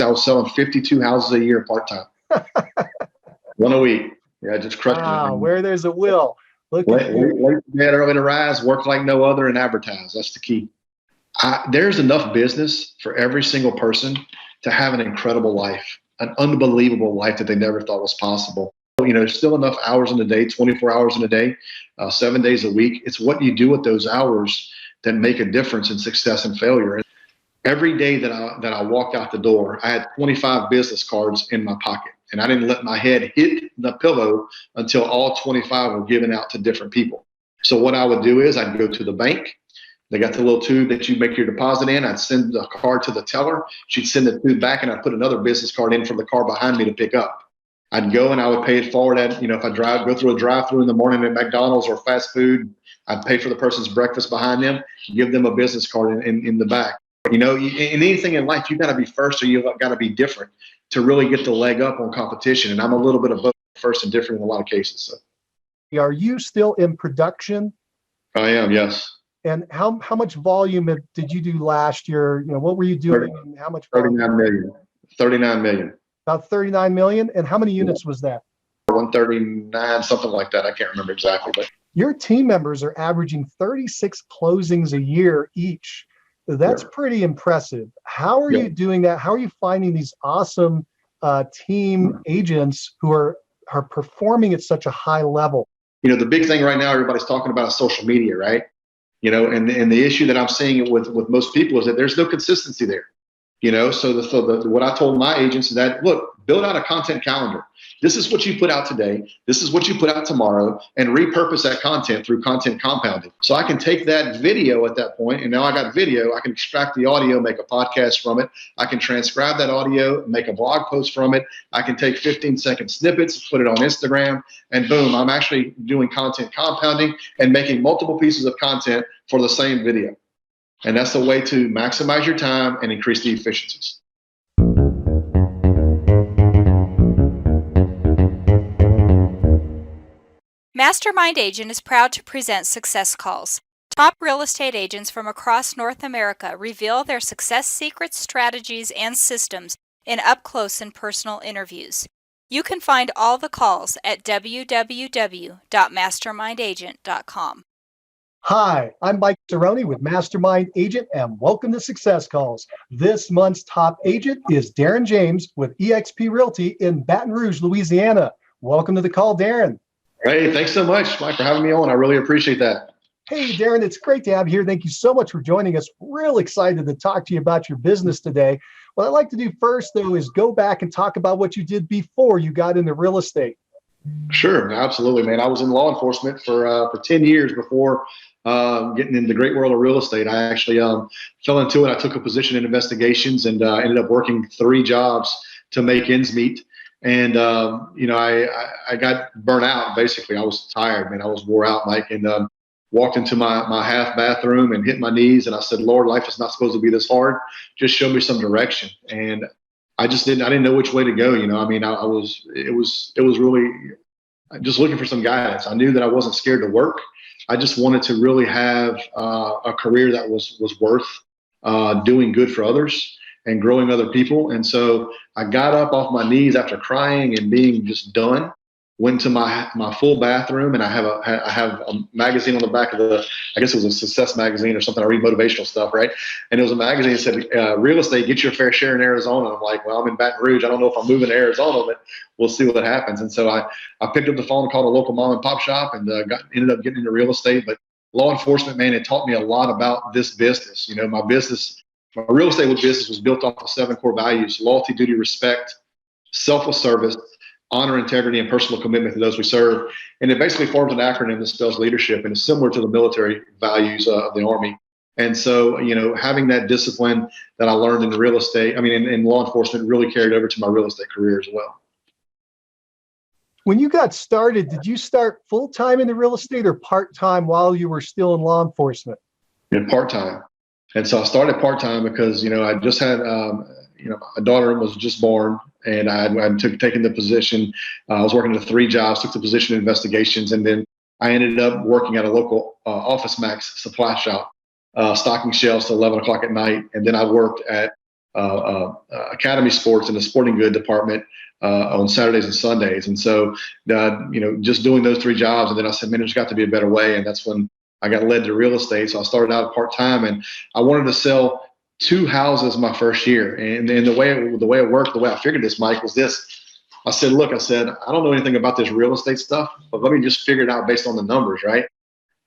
I was selling 52 houses a year part-time. One a week. Yeah, just crushed it. Where there's a will. Look at you. Late to bed, early to rise, work like no other, and advertise. That's the key. There's enough business for every single person to have an incredible life, an unbelievable life that they never thought was possible. There's still enough hours in the day, 24 hours in a day, 7 days a week. It's what you do with those hours that make a difference in success and failure. And every day that I walked out the door, I had 25 business cards in my pocket, and I didn't let my head hit the pillow until all 25 were given out to different people. So what I would do is I'd go to the bank. They got the little tube that you make your deposit in. I'd send the card to the teller. She'd send the tube back, and I'd put another business card in for the car behind me to pick up. I'd go and I would pay it forward at, if I go through a drive-through in the morning at McDonald's or fast food, I'd pay for the person's breakfast behind them, give them a business card in the back. In anything in life, you got to be first or you got to be different to really get the leg up on competition. And I'm a little bit of both, first and different in a lot of cases. So. Are you still in production? I am, yes. And how much volume did you do last year? What were you doing? And how much? 39 million. 39 million. About 39 million. And how many units was that? 139, something like that. I can't remember exactly. But your team members are averaging 36 closings a year each. That's pretty impressive. How are you doing that? How are you finding these awesome team agents who are performing at such a high level? The big thing right now, everybody's talking about is social media, right? And the issue that I'm seeing with most people is that there's no consistency there. So what I told my agents is that, look, build out a content calendar. This is what you put out today. This is what you put out tomorrow, and repurpose that content through content compounding. So I can take that video at that point, and now I got video. I can extract the audio, make a podcast from it. I can transcribe that audio, make a blog post from it. I can take 15-second snippets, put it on Instagram, and boom, I'm actually doing content compounding and making multiple pieces of content for the same video. And that's the way to maximize your time and increase the efficiencies. Mastermind Agent is proud to present Success Calls. Top real estate agents from across North America reveal their success secrets, strategies, and systems in up-close and personal interviews. You can find all the calls at www.mastermindagent.com. Hi, I'm Mike Cerrone with Mastermind Agent, and welcome to Success Calls. This month's top agent is Darren James with eXp Realty in Baton Rouge, Louisiana. Welcome to the call, Darren. Hey, thanks so much, Mike, for having me on. I really appreciate that. Hey, Darren, it's great to have you here. Thank you so much for joining us. Real excited to talk to you about your business today. What I'd like to do first, though, is go back and talk about what you did before you got into real estate. Sure, absolutely, man. I was in law enforcement for 10 years before getting in the great world of real estate. I actually fell into it. I took a position in investigations and ended up working 3 jobs to make ends meet. And, I got burnt out, basically. I was tired, man. I was wore out, Mike, and walked into my half bathroom and hit my knees. And I said, Lord, life is not supposed to be this hard. Just show me some direction. And I didn't know which way to go. It was really just looking for some guidance. I knew that I wasn't scared to work. I just wanted to really have a career that was worth doing good for others and growing other people. And so I got up off my knees after crying and being just done, went to my full bathroom, and I have a magazine on the back of I guess it was a Success magazine or something. I read motivational stuff, right? And it was a magazine that said, real estate, get your fair share in Arizona. I'm like, well, I'm in Baton Rouge. I don't know if I'm moving to Arizona, but we'll see what happens. And so I picked up the phone and called a local mom and pop shop and ended up getting into real estate. But law enforcement, man, it taught me a lot about this business. My real estate business was built off of 7 core values: loyalty, duty, respect, selfless service, honor, integrity, and personal commitment to those we serve. And it basically forms an acronym that spells leadership, and it's similar to the military values of the Army. And so, having that discipline that I learned in real estate, in law enforcement, really carried over to my real estate career as well. When you got started, did you start full-time in the real estate or part-time while you were still in law enforcement? Part-time. And so I started part-time because, I just had, my daughter was just born, and I had taken the position. I was working at 3 jobs, took the position in investigations, and then I ended up working at a local Office Max supply shop, stocking shelves till 11 o'clock at night. And then I worked at academy sports in the sporting good department on Saturdays and Sundays. And so, just doing those 3 jobs. And then I said, man, there's got to be a better way. And that's when I got led to real estate. So I started out part-time, and I wanted to sell 2 houses my first year. And the way it worked, the way I figured this, Mike, was this. I said, look, I don't know anything about this real estate stuff, but let me just figure it out based on the numbers, right?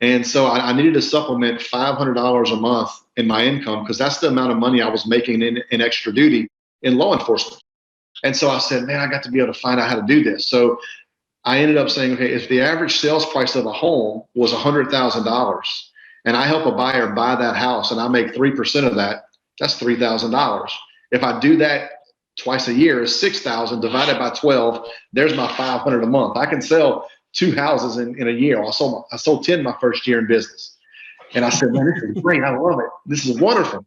And so I needed to supplement $500 a month in my income, because that's the amount of money I was making in extra duty in law enforcement. And so I said, man, I got to be able to find out how to do this. So I ended up saying, okay, if the average sales price of a home was $100,000 and I help a buyer buy that house and I make 3% of that, that's $3,000. If I do that twice a year, is $6,000 divided by 12. There's my $500 a month. I can sell 2 houses in a year. I sold 10 my first year in business. And I said, man, this is great. I love it. This is wonderful.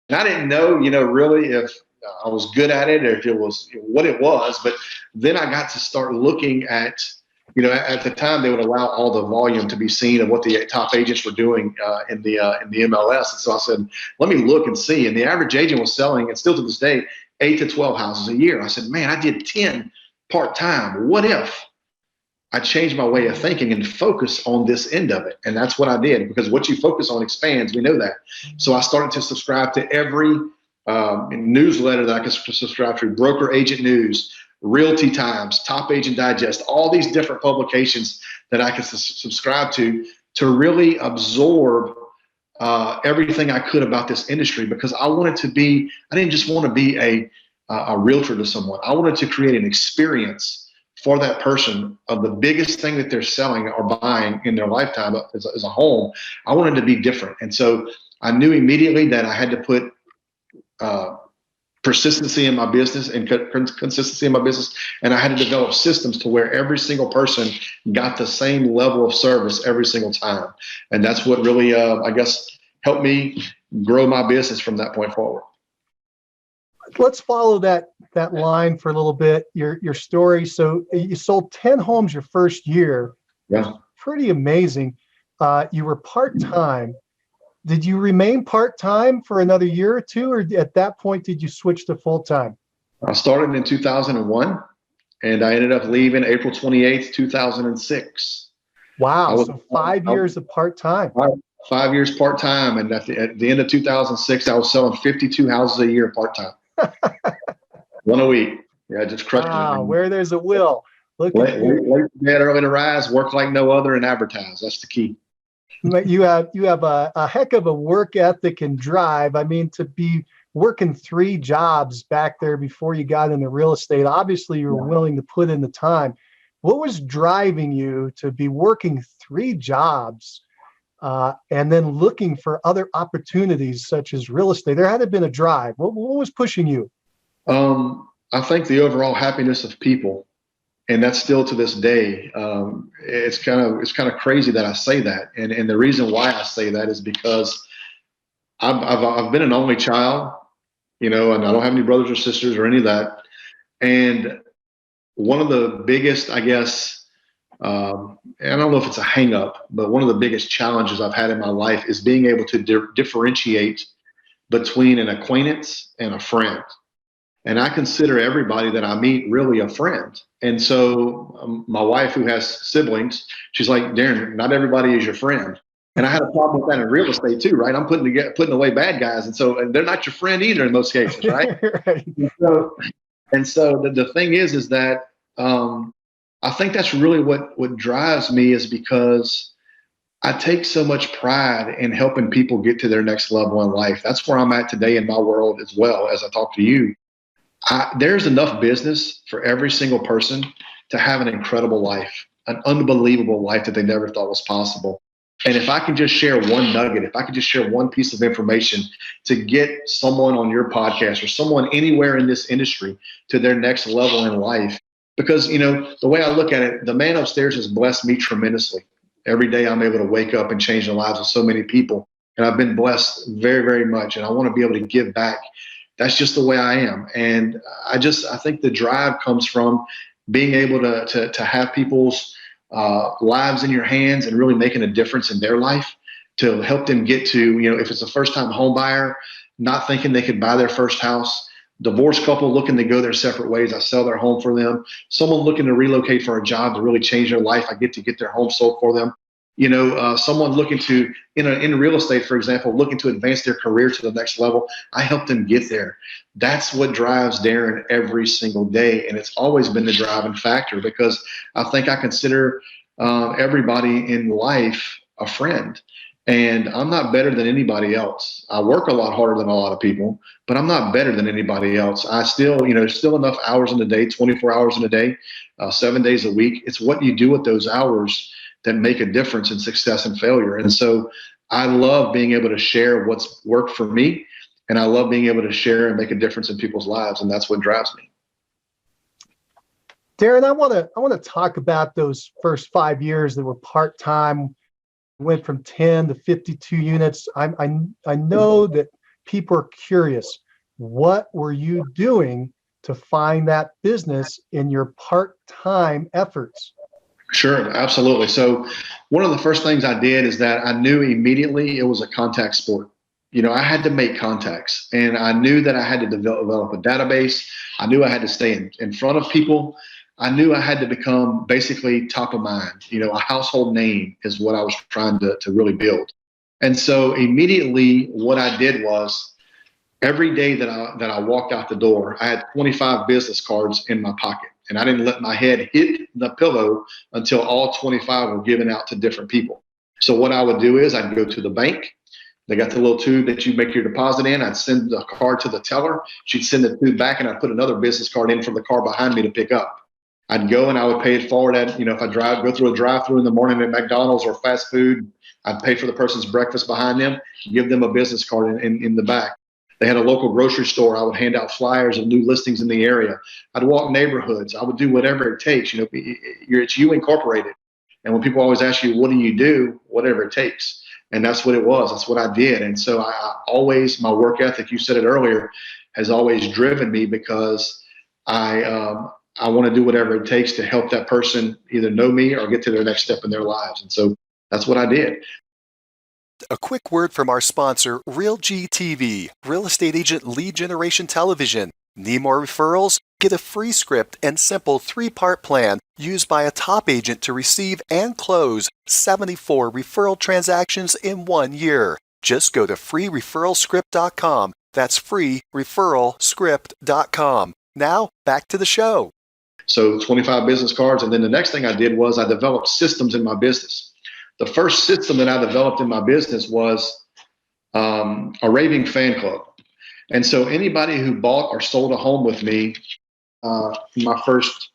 And I didn't know, really if I was good at it or if it was what it was. But then I got to start looking at, at the time they would allow all the volume to be seen of what the top agents were doing in the MLS. And so I said, let me look and see. And the average agent was selling, and still to this day, 8 to 12 houses a year. I said, man, I did 10 part-time. What if I changed my way of thinking and focus on this end of it? And that's what I did, because what you focus on expands. We know that. So I started to subscribe to every newsletter that I could subscribe to: Broker Agent News, Realty Times, Top Agent Digest, all these different publications that I could subscribe to really absorb everything I could about this industry, because I didn't just want to be a realtor to someone. I wanted to create an experience for that person of the biggest thing that they're selling or buying in their lifetime as a home. I wanted to be different. And so I knew immediately that I had to put persistency in my business and consistency in my business. And I had to develop systems to where every single person got the same level of service every single time. And that's what really, helped me grow my business from that point forward. Let's follow that line for a little bit, your story. So you sold 10 homes your first year. Yeah. Pretty amazing. You were part-time. Did you remain part-time for another year or two, or at that point did you switch to full-time? I started in 2001, and I ended up leaving April 28th, 2006. Wow. So 5 years of part-time. 5 years part-time. And at the end of 2006, I was selling 52 houses a year part-time. 1 a week. Yeah, just crushed it. Where there's a will. Look at you. Late to bed, early to rise, work like no other, and advertise. That's the key. You have a heck of a work ethic and drive. I mean, to be working 3 jobs back there before you got into real estate, obviously you were willing to put in the time. What was driving you to be working 3 jobs and then looking for other opportunities such as real estate? There had to have been a drive. What was pushing you? I think the overall happiness of people. And that's still to this day. It's kind of crazy that I say that, and the reason why I say that is because I've been an only child, and I don't have any brothers or sisters or any of that. And one of the biggest, I guess, I don't know if it's a hang up, but one of the biggest challenges I've had in my life is being able to differentiate between an acquaintance and a friend. And I consider everybody that I meet really a friend. And so my wife, who has siblings, she's like, Darren, not everybody is your friend. And I had a problem with that in real estate too, right? I'm putting away bad guys. And they're not your friend either in most cases, right? Right. And so the thing is that I think that's really what drives me, is because I take so much pride in helping people get to their next level in life. That's where I'm at today in my world as well as I talk to you. There's enough business for every single person to have an incredible life, an unbelievable life that they never thought was possible. And if I can just share one nugget, if I could just share one piece of information to get someone on your podcast or someone anywhere in this industry to their next level in life, because, the way I look at it, the man upstairs has blessed me tremendously. Every day I'm able to wake up and change the lives of so many people. And I've been blessed very, very much. And I want to be able to give back. That's just the way I am. And I think the drive comes from being able to have people's lives in your hands and really making a difference in their life, to help them get to, if it's a first time home buyer, not thinking they could buy their first house, divorced couple looking to go their separate ways, I sell their home for them. Someone looking to relocate for a job to really change their life, I get to get their home sold for them. Someone looking to, in real estate, for example, looking to advance their career to the next level, I help them get there. That's what drives Darren every single day. And it's always been the driving factor, because I think I consider everybody in life a friend. And I'm not better than anybody else. I work a lot harder than a lot of people, but I'm not better than anybody else. I still, still enough hours in a day, 24 hours in a day, 7 days a week. It's what you do with those hours that make a difference in success and failure. And so I love being able to share what's worked for me, and I love being able to share and make a difference in people's lives. And that's what drives me. Darren, I want to talk about those first 5 years that were part-time, went from 10 to 52 units. I know that people are curious. What were you doing to find that business in your part-time efforts? Sure, absolutely. So one of the first things I did is that I knew immediately it was a contact sport. I had to make contacts, and I knew that I had to develop a database. I knew I had to stay in front of people. I knew I had to become basically top of mind. A household name is what I was trying to really build. And so immediately what I did was, every day that I walked out the door, I had 25 business cards in my pocket, and I didn't let my head hit the pillow until all 25 were given out to different people. So what I would do is I'd go to the bank. They got the little tube that you make your deposit in. I'd send the card to the teller. She'd send the tube back, and I'd put another business card in from the car behind me to pick up. I'd go and I would pay it forward at, if I go through a drive-through in the morning at McDonald's or fast food, I'd pay for the person's breakfast behind them, give them a business card in the back. They had a local grocery store. I would hand out flyers of new listings in the area. I'd walk neighborhoods. I would do whatever it takes. It's you incorporated. And when people always ask you, what do you do? Whatever it takes. And that's what it was. That's what I did. And so I always, my work ethic, you said it earlier, has always driven me, because I want to do whatever it takes to help that person either know me or get to their next step in their lives. And so that's what I did. A quick word from our sponsor, RealG TV, Real Estate Agent Lead Generation Television. Need more referrals? Get a free script and simple 3-part plan used by a top agent to receive and close 74 referral transactions in 1 year. Just go to freereferralscript.com. That's freereferralscript.com. Now, back to the show. So 25 business cards. And then the next thing I did was I developed systems in my business. The first system that I developed in my business was a raving fan club. And so anybody who bought or sold a home with me, my first,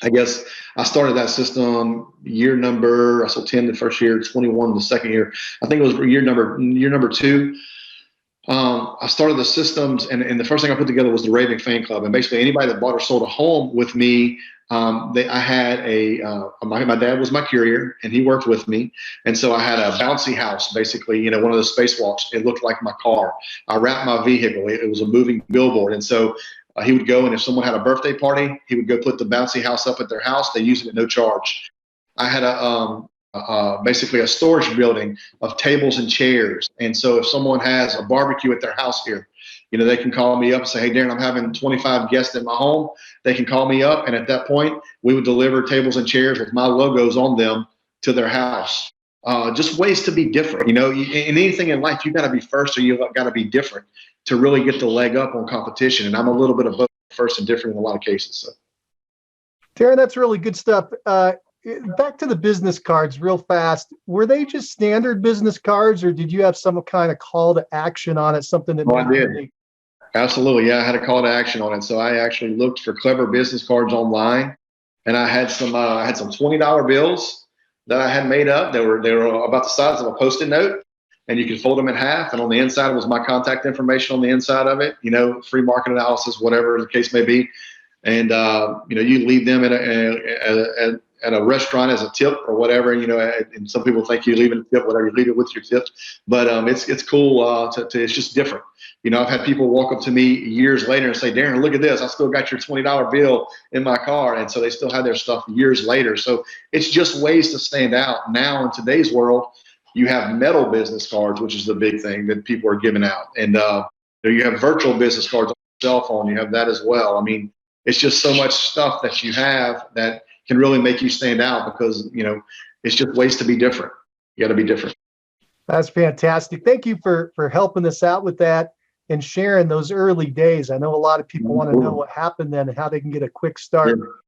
I guess I started that system I sold 10 the first year, 21 the second year. I think it was year number 2. I started the systems, and the first thing I put together was the raving fan club. And basically anybody that bought or sold a home with me, I had my dad was my courier, and he worked with me. And so I had a bouncy house, basically, one of those spacewalks. It looked like my car. I wrapped my vehicle. It was a moving billboard. And so he would go, and if someone had a birthday party, he would go put the bouncy house up at their house. They used it at no charge. I had basically a storage building of tables and chairs. And so if someone has a barbecue at their house here, they can call me up and say, hey, Darren, I'm having 25 guests in my home. They can call me up. And at that point, we would deliver tables and chairs with my logos on them to their house. Just ways to be different. In anything in life, you got to be first, or you got to be different to really get the leg up on competition. And I'm a little bit of both, first and different in a lot of cases. So, Darren, that's really good stuff. Back to the business cards real fast. Were they just standard business cards, or did you have some kind of call to action on it? Something that I did. Absolutely. Yeah, I had a call to action on it. So I actually looked for clever business cards online, and I had some $20 bills that I had made up. They were about the size of a Post-it note, and you could fold them in half. And on the inside was my contact information on the inside of it, free market analysis, whatever the case may be. And, you leave them at a restaurant as a tip or whatever, and some people think you leave it a tip, whatever, you leave it with your tip. But it's cool it's just different. I've had people walk up to me years later and say, Darren, look at this. I still got your $20 bill in my car. And so they still have their stuff years later. So it's just ways to stand out. Now in today's world, you have metal business cards, which is the big thing that people are giving out. And you have virtual business cards. cell phone, you have that as well. I mean, it's just so much stuff that you have that can really make you stand out because, it's just ways to be different. You got to be different. That's fantastic. Thank you for helping us out with that and sharing those early days. I know a lot of people want to know what happened then and how they can get a quick start. Sure.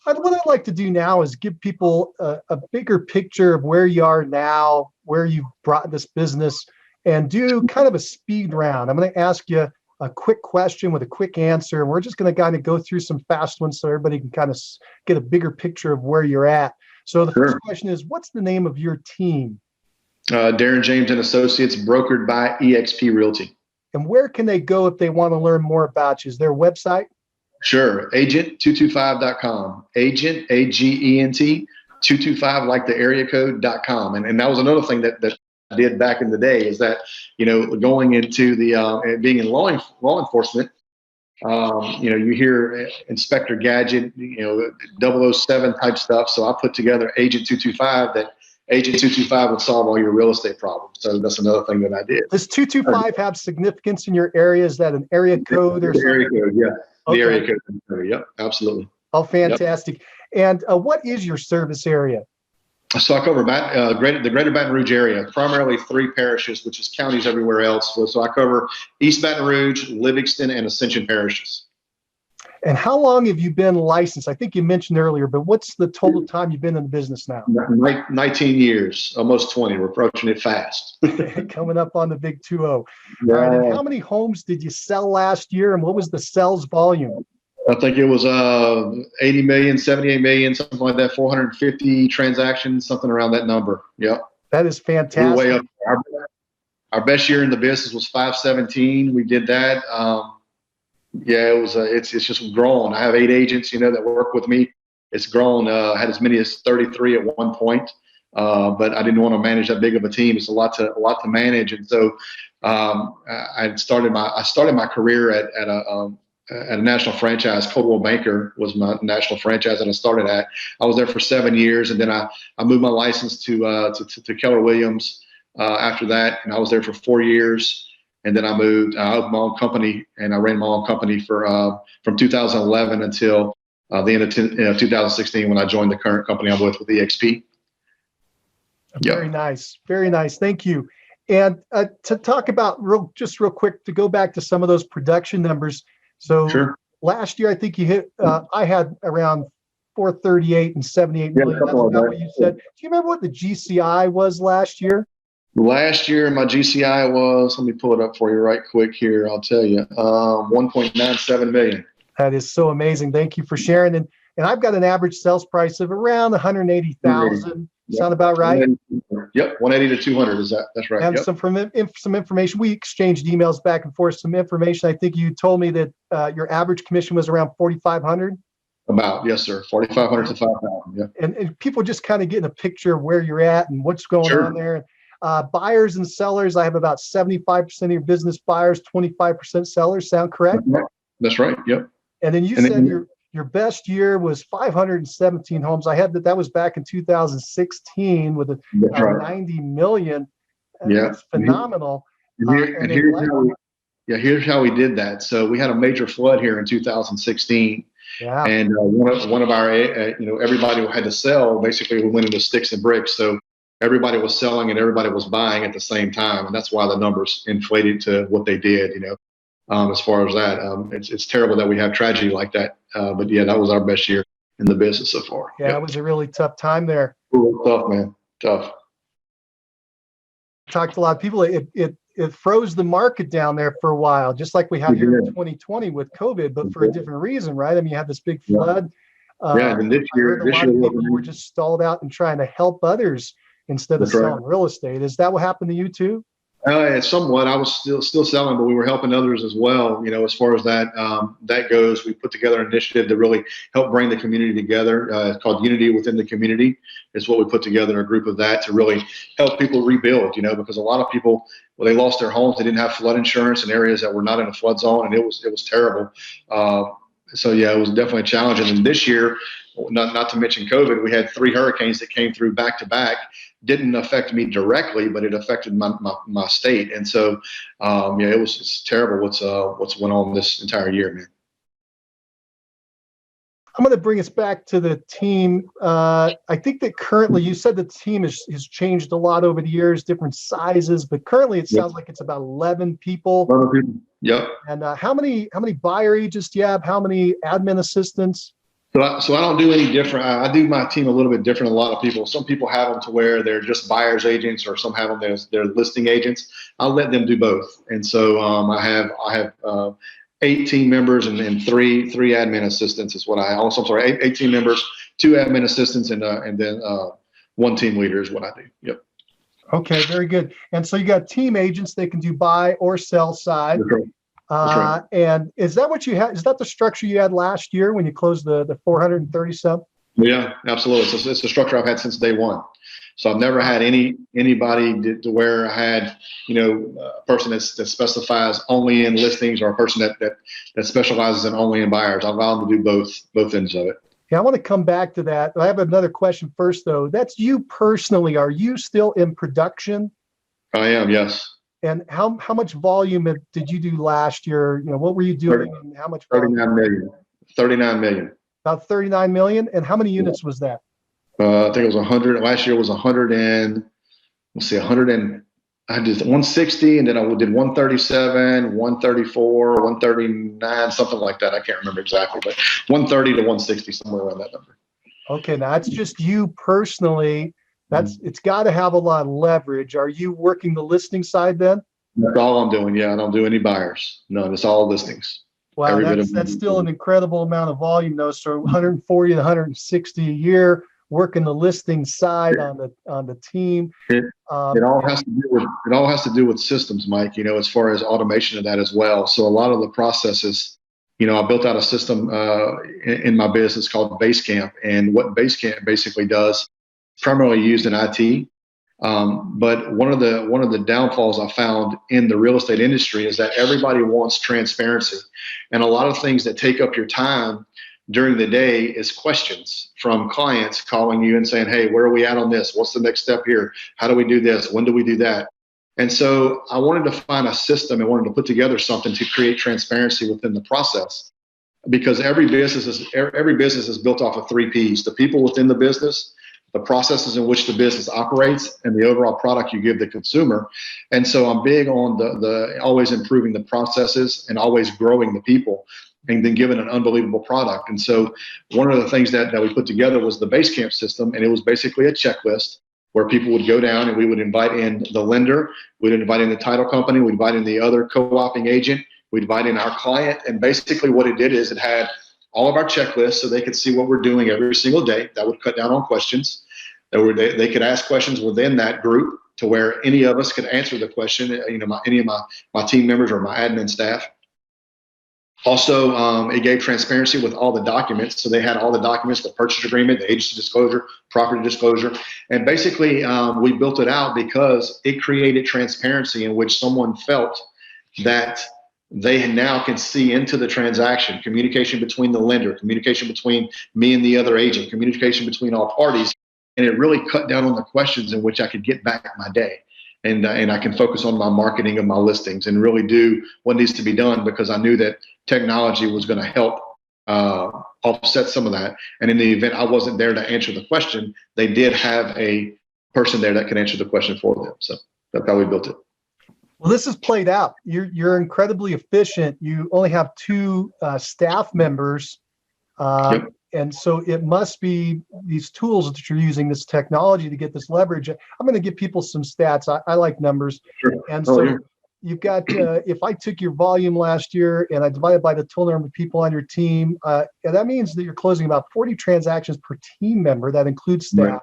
What I'd like to do now is give people a bigger picture of where you are now, where you've brought this business, and do kind of a speed round. I'm going to ask you a quick question with a quick answer, and we're just going to kind of go through some fast ones so everybody can kind of get a bigger picture of where you're at. So the first question is, what's the name of your team? Darren James and Associates, brokered by eXp Realty. And where can they go if they want to learn more about you? Is there a website? Sure. Agent225.com. Agent, AGENT, 225, like the area code.com. And that was another thing that I did back in the day is that, going into the, being in law enforcement, you hear Inspector Gadget, 007 type stuff. So I put together Agent 225 that Agent 225 would solve all your real estate problems. So that's another thing that I did. Does 225 have significance in your area? Is that an area code or something? The area code, yeah. Okay. The area code. Yep, absolutely. Oh, fantastic. Yep. And what is your service area? So I cover the greater Baton Rouge area, primarily 3 parishes, which is counties everywhere else. So I cover East Baton Rouge, Livingston, and Ascension parishes. And how long have you been licensed? I think you mentioned earlier, but what's the total time you've been in the business now? 19 years, almost 20. We're approaching it fast. Coming up on the big 2-0. Yeah. All right, and how many homes did you sell last year, and what was the sales volume? I think it was 80 million, 78 million, something like that, 450 transactions, something around that number. Yep. That is fantastic. We're way up. Our best year in the business was 517. We did that. Yeah, it was. It's just grown. I have 8 agents, that work with me. It's grown. I had as many as 33 at one point, but I didn't want to manage that big of a team. It's a lot to manage, and so I started my career at a national franchise. Coldwell Banker was my national franchise that I started at. I was there for 7 years, and then I moved my license to Keller Williams after that, and I was there for 4 years. And then I moved. I opened my own company, and I ran my own company for from 2011 until the end of 2016 when I joined the current company I'm with eXp. Very nice, very nice. Thank you. And to talk about real quick, to go back to some of those production numbers. So Sure. Last year, I think you hit. I had around 438 and 78 million. That's about what you said. Do you remember what the GCI was last year? Last year, my GCI was, let me pull it up for you right quick here. I'll tell you, 1.97 million. That is so amazing. Thank you for sharing. And I've got an average sales price of around 180,000. Sound about right? Yep, 180 to 200 is that? That's right. And yep. some information. We exchanged emails back and forth. Some information. I think you told me that your average commission was around 4,500. About, yes, sir, 4,500 to 5,000. Yeah. And people just kind of getting a picture of where you're at and what's going on there. Buyers and sellers, I have about 75% of your business buyers, 25% sellers. Sound correct? That's right. Yep. And then you said your best year was 517 homes. I had that was back in 2016 with a 90 million. That's phenomenal. Here's how we did that. So we had a major flood here in 2016. Yeah. And one of our, everybody had to sell. Basically, we went into sticks and bricks. So everybody was selling and everybody was buying at the same time. And that's why the numbers inflated to what they did, as far as that. It's terrible that we have tragedy like that. But yeah, that was our best year in the business so far. Yeah, It was a really tough time there. Tough, man. Tough. Talked to a lot of people. It froze the market down there for a while, just like we had here in 2020 with COVID, but for a different reason, right? I mean, you had this big flood. And this year, people were just stalled out and trying to help others instead of selling real estate. Is that what happened to you too? Somewhat. I was still selling, but we were helping others as well. As far as that goes, we put together an initiative to really help bring the community together. It's called Unity Within the Community. Is what we put together, a group of that to really help people rebuild. Because a lot of people, they lost their homes, they didn't have flood insurance in areas that were not in a flood zone, and it was terrible. So yeah, it was definitely challenging. And this year, not to mention COVID, we had 3 hurricanes that came through back to back. Didn't affect me directly, but it affected my state. And so, yeah, it's terrible what's went on this entire year, man. I'm going to bring us back to the team. I think that currently, you said the team has changed a lot over the years, different sizes, but currently it sounds like it's about 11 people. 11 people. Yep. And how many buyer agents do you have? How many admin assistants? So I don't do any different. I do my team a little bit different than a lot of people. Some people have them to where they're just buyer's agents, or some have them as they're listing agents. I'll let them do both. And so I have 8 team members and three admin assistants is what I also. I'm sorry, 8 team members, 2 admin assistants, and then 1 team leader is what I do. Yep. Okay, very good. And so you got team agents; they can do buy or sell side. That's right. That's right. And is that what you had? Is that the structure you had last year when you closed the 430 some? Yeah, absolutely. It's a structure I've had since day one. So I've never had anybody to where I had, a person that specifies only in listings, or a person that specializes in only in buyers. I've allowed them to do both ends of it. Yeah, I want to come back to that. I have another question first, though. That's you personally. Are you still in production? I am, yes. And how much volume did you do last year? What were you doing, and how much volume? 39 million. 39 million. About 39 million. And how many units was that? I think it was 100. Last year was 100 and, let's see, 100 and, I did 160, and then I did 137, 134, 139, something like that. I can't remember exactly, but 130 to 160, somewhere around that number. Okay, now that's just you personally. It's got to have a lot of leverage. Are you working the listing side then? That's all I'm doing. Yeah, I don't do any buyers. No, it's all listings. Wow, that's still an incredible amount of volume, though. So 140 to 160 a year, working the listing side on the team. It all has to do with systems, Mike. As far as automation of that as well. So a lot of the processes. I built out a system in my business called Basecamp, and what Basecamp basically does, primarily used in IT. But one of the downfalls I found in the real estate industry is that everybody wants transparency, and a lot of things that take up your time during the day is questions from clients calling you and saying, "Hey, where are we at on this? What's the next step here? How do we do this? When do we do that?" And so I wanted to find a system and wanted to put together something to create transparency within the process, because every business is built off of 3 Ps: the people within the business, the processes in which the business operates, and the overall product you give the consumer. And so I'm big on the always improving the processes and always growing the people, and then giving an unbelievable product. And so one of the things that we put together was the Basecamp system, and it was basically a checklist where people would go down and we would invite in the lender, we'd invite in the title company, we'd invite in the other co-oping agent, we'd invite in our client. And basically what it did is it had all of our checklists so they could see what we're doing every single day. That would cut down on questions. They could ask questions within that group to where any of us could answer the question, any of my team members or my admin staff. Also, it gave transparency with all the documents. So they had all the documents: the purchase agreement, the agency disclosure, property disclosure. And basically, we built it out because it created transparency in which someone felt that they now can see into the transaction, communication between the lender, communication between me and the other agent, communication between all parties. And it really cut down on the questions in which I could get back my day. And I can focus on my marketing of my listings and really do what needs to be done, because I knew that technology was going to help offset some of that. And in the event I wasn't there to answer the question, they did have a person there that could answer the question for them. So that's how we built it. Well, this is played out. You're incredibly efficient. You only have 2 staff members. Yep. And so it must be these tools that you're using, this technology to get this leverage. I'm going to give people some stats. I like numbers. Sure. And so you've got, if I took your volume last year and I divided by the total number of people on your team, that means that you're closing about 40 transactions per team member. That includes staff. Right.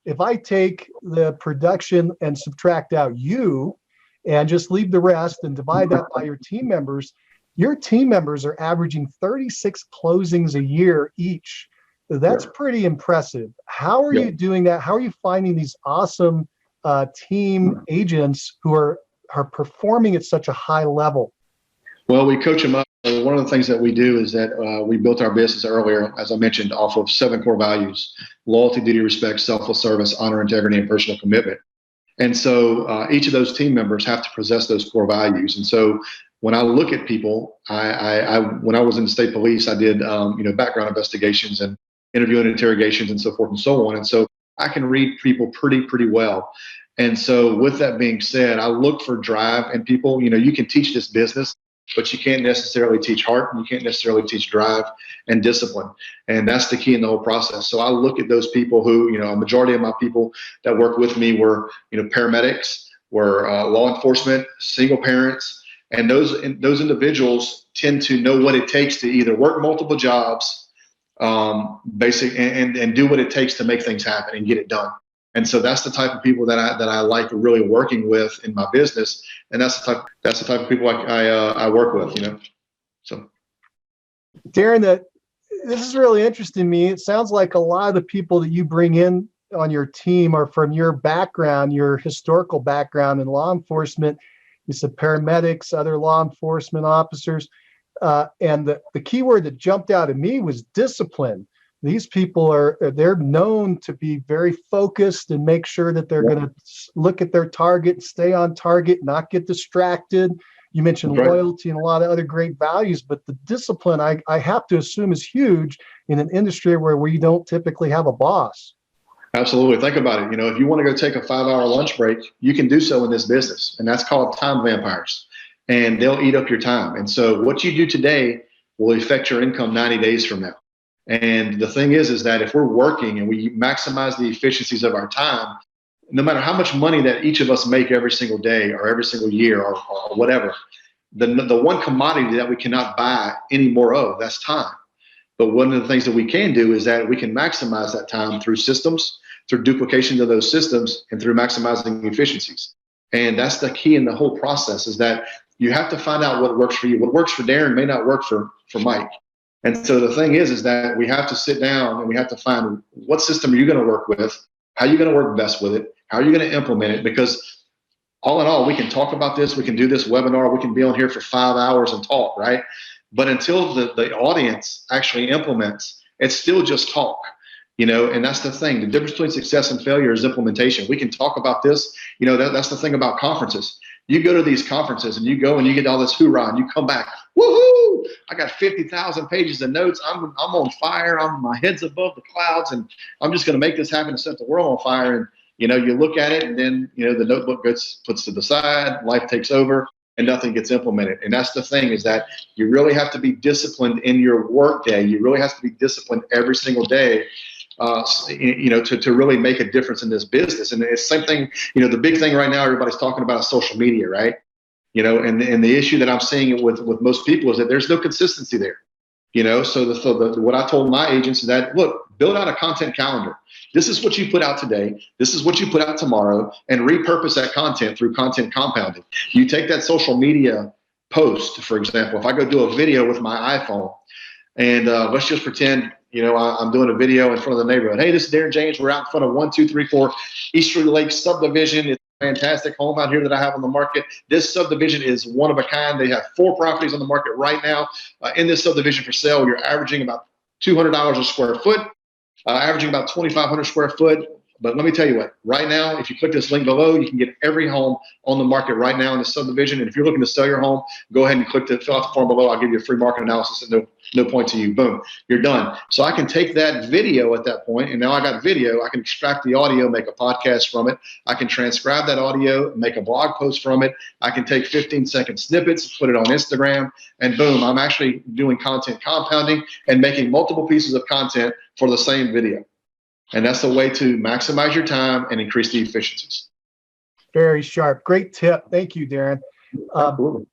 If I take the production and subtract out you and just leave the rest and divide that by your team members are averaging 36 closings a year each. That's pretty impressive. How are you doing that? How are you finding these awesome team agents who are performing at such a high level? Well, we coach them up one of the things that we do is that we built our business earlier, as I mentioned, off of 7 core values: loyalty, duty, respect, selfless service, honor, integrity, and personal commitment. And so each of those team members have to possess those core values. And so when I look at people, when I was in the state police, I did background investigations and interview and interrogations and so forth and so on. And so I can read people pretty well. And so with that being said, I look for drive in people. You can teach this business, but you can't necessarily teach heart, and you can't necessarily teach drive and discipline. And that's the key in the whole process. So I look at those people who, a majority of my people that work with me were, paramedics, were law enforcement, single parents, and those individuals tend to know what it takes to either work multiple jobs, and do what it takes to make things happen and get it done. And so that's the type of people that I like really working with in my business, and that's the type of people I work with. So, Darren, this is really interesting to me. It sounds like a lot of the people that you bring in on your team are from your background, your historical background in law enforcement. You said paramedics, other law enforcement officers, and the key word that jumped out at me was discipline. These people they're known to be very focused and make sure that they're going to look at their target, stay on target, not get distracted. You mentioned loyalty and a lot of other great values, but the discipline I have to assume is huge in an industry where we don't typically have a boss. Absolutely. Think about it. If you want to go take a 5-hour lunch break, you can do so in this business, and that's called time vampires, and they'll eat up your time. And so what you do today will affect your income 90 days from now. And the thing is that if we're working and we maximize the efficiencies of our time, no matter how much money that each of us make every single day or every single year or whatever, the one commodity that we cannot buy any more of, that's time. But one of the things that we can do is that we can maximize that time through systems, through duplication of those systems, and through maximizing efficiencies. And that's the key in the whole process, is that you have to find out what works for you. What works for Darren may not work for Mike. And so the thing is that we have to sit down and we have to find what system are you going to work with, how are you going to work best with it, how are you going to implement it? Because all in all, we can talk about this, we can do this webinar, we can be on here for 5 hours and talk, right? But until the audience actually implements, it's still just talk, and that's the thing. The difference between success and failure is implementation. We can talk about this, that's the thing about conferences. You go to these conferences and you go and you get all this hoorah and you come back, woohoo! I got 50,000 pages of notes. I'm on fire. My head's above the clouds, and I'm just going to make this happen and set the world on fire. And you look at it, and then the notebook gets put to the side. Life takes over, and nothing gets implemented. And that's the thing, is that you really have to be disciplined in your work day. You really have to be disciplined every single day. To really make a difference in this business. And it's the same thing, the big thing right now, everybody's talking about is social media, right? And the issue that I'm seeing with most people is that there's no consistency there. So what I told my agents is that, look, build out a content calendar. This is what you put out today. This is what you put out tomorrow, and repurpose that content through content compounding. You take that social media post, for example, if I go do a video with my iPhone, and let's just pretend, I'm doing a video in front of the neighborhood. Hey, this is Darren James. We're out in front of 1234 Easterly Lake subdivision. It's a fantastic home out here that I have on the market. This subdivision is one of a kind. They have 4 properties on the market right now in this subdivision for sale. You're averaging about $200 a square foot, averaging about 2,500 square foot. But let me tell you what, right now, if you click this link below, you can get every home on the market right now in the subdivision. And if you're looking to sell your home, go ahead and fill out the form below. I'll give you a free market analysis at no point to you. Boom, you're done. So I can take that video at that point, and now I got video. I can extract the audio, make a podcast from it. I can transcribe that audio, make a blog post from it. I can take 15-second snippets, put it on Instagram, and boom, I'm actually doing content compounding and making multiple pieces of content for the same video. And that's the way to maximize your time and increase the efficiencies. Very sharp. Great tip. Thank you, Darren. Absolutely.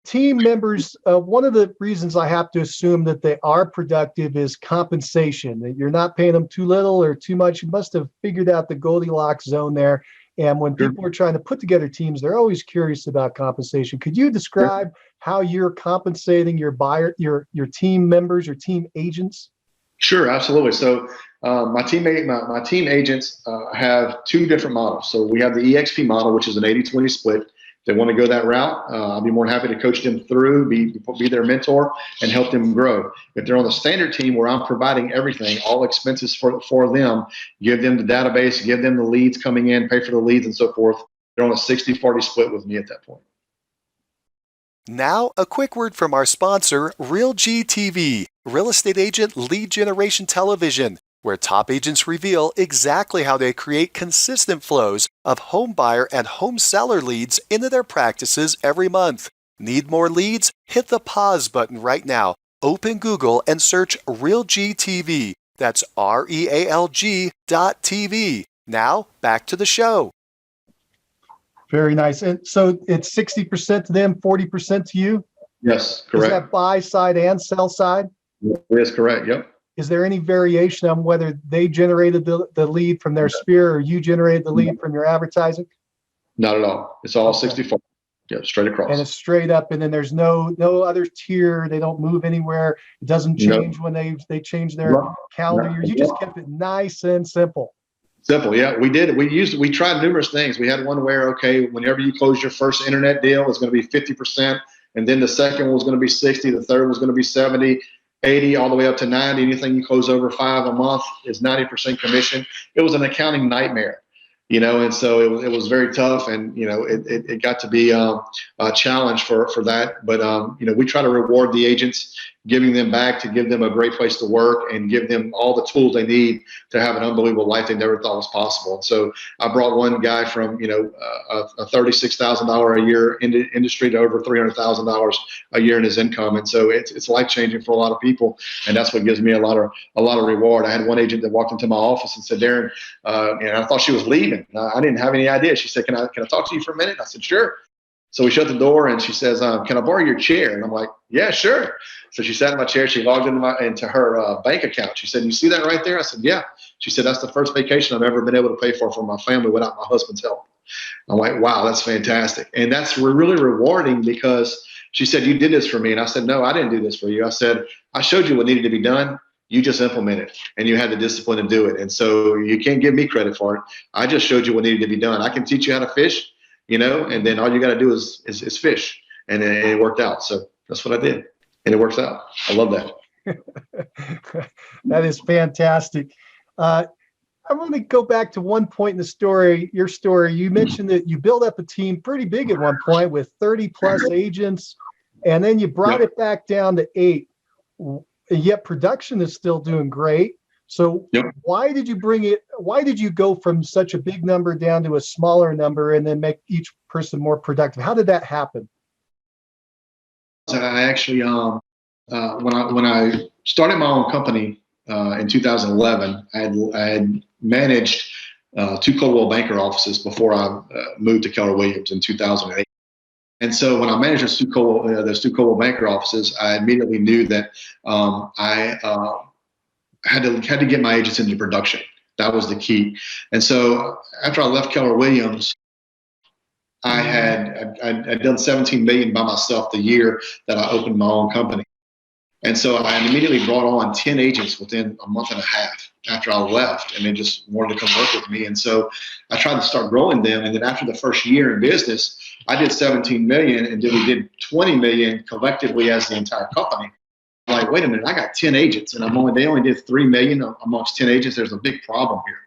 Team members, one of the reasons I have to assume that they are productive is compensation, that you're not paying them too little or too much. You must have figured out the Goldilocks zone there. And when people are trying to put together teams, they're always curious about compensation. Could you describe how you're compensating your team members, your team agents? Sure, absolutely. So my team agents have 2 different models. So we have the EXP model, which is an 80-20 split. they want to go that route, I'll be more than happy to coach them through, be their mentor, and help them grow. If they're on the standard team where I'm providing everything, all expenses for them, give them the database, give them the leads coming in, pay for the leads and so forth, they're on a 60-40 split with me at that point. Now, a quick word from our sponsor, RealGTV, Real Estate Agent Lead Generation Television, where top agents reveal exactly how they create consistent flows of home buyer and home seller leads into their practices every month. Need more leads? Hit the pause button right now. Open Google and search RealGTV. That's REALG.TV. Now, back to the show. Very nice. And so it's 60% to them, 40% to you? Yes, correct. Is that buy side and sell side? Yes, correct. Yep. Is there any variation on whether they generated the lead from their sphere or you generated the lead from your advertising? Not at all. It's all 64. Yep, straight across. And it's straight up, and then there's no other tier. They don't move anywhere. It doesn't change when they change their calendar year. You just kept it nice and simple. Simple, yeah. We did. We tried numerous things. We had one where, okay, whenever you close your first internet deal, it's going to be 50%, and then the second one was going to be 60, the third was going to be 70, 80, all the way up to 90. Anything you close over 5 a month is 90% commission. It was an accounting nightmare, and so it was very tough, and it got to be a challenge for that. But we try to reward the agents, giving them back to give them a great place to work and give them all the tools they need to have an unbelievable life they never thought was possible. And so I brought one guy from a $36,000 a year industry to over $300,000 a year in his income. And so it's life changing for a lot of people, and that's what gives me a lot of reward. I had one agent that walked into my office and said, "Darren," and I thought she was leaving. I didn't have any idea. She said, "Can I talk to you for a minute?" I said, "Sure." So we shut the door and she says, "Can I borrow your chair?" And I'm like, "Yeah, sure." So she sat in my chair. She logged into her bank account. She said, "You see that right there?" I said, "Yeah." She said, "That's the first vacation I've ever been able to pay for my family without my husband's help." I'm like, "Wow, that's fantastic." And that's really rewarding because she said, "You did this for me." And I said, "No, I didn't do this for you." I said, "I showed you what needed to be done. You just implemented it, and you had the discipline to do it. And so you can't give me credit for it. I just showed you what needed to be done. I can teach you how to fish, and then all you got to do is fish." And it worked out. So that's what I did. And it works out. I love that. That is fantastic. I want to go back to one point in the story, your story. You mentioned that you built up a team pretty big at one point with 30 plus agents, and then you brought it back down to 8. Yet production is still doing great. So why did you go from such a big number down to a smaller number and then make each person more productive? How did that happen? I actually, when I started my own company in 2011, I had managed 2 Coldwell Banker offices before I moved to Keller Williams in 2008. And so when I managed those two Coldwell Banker offices, I immediately knew that I had to get my agents into production. That was the key. And so after I left Keller Williams, I'd done 17 million by myself the year that I opened my own company. And so I immediately brought on 10 agents within a month and a half after I left, and they just wanted to come work with me. And so I tried to start growing them. And then after the first year in business, I did 17 million, and then we did 20 million collectively as the entire company. I'm like, wait a minute, I got 10 agents, and they only did 3 million amongst 10 agents. There's a big problem here.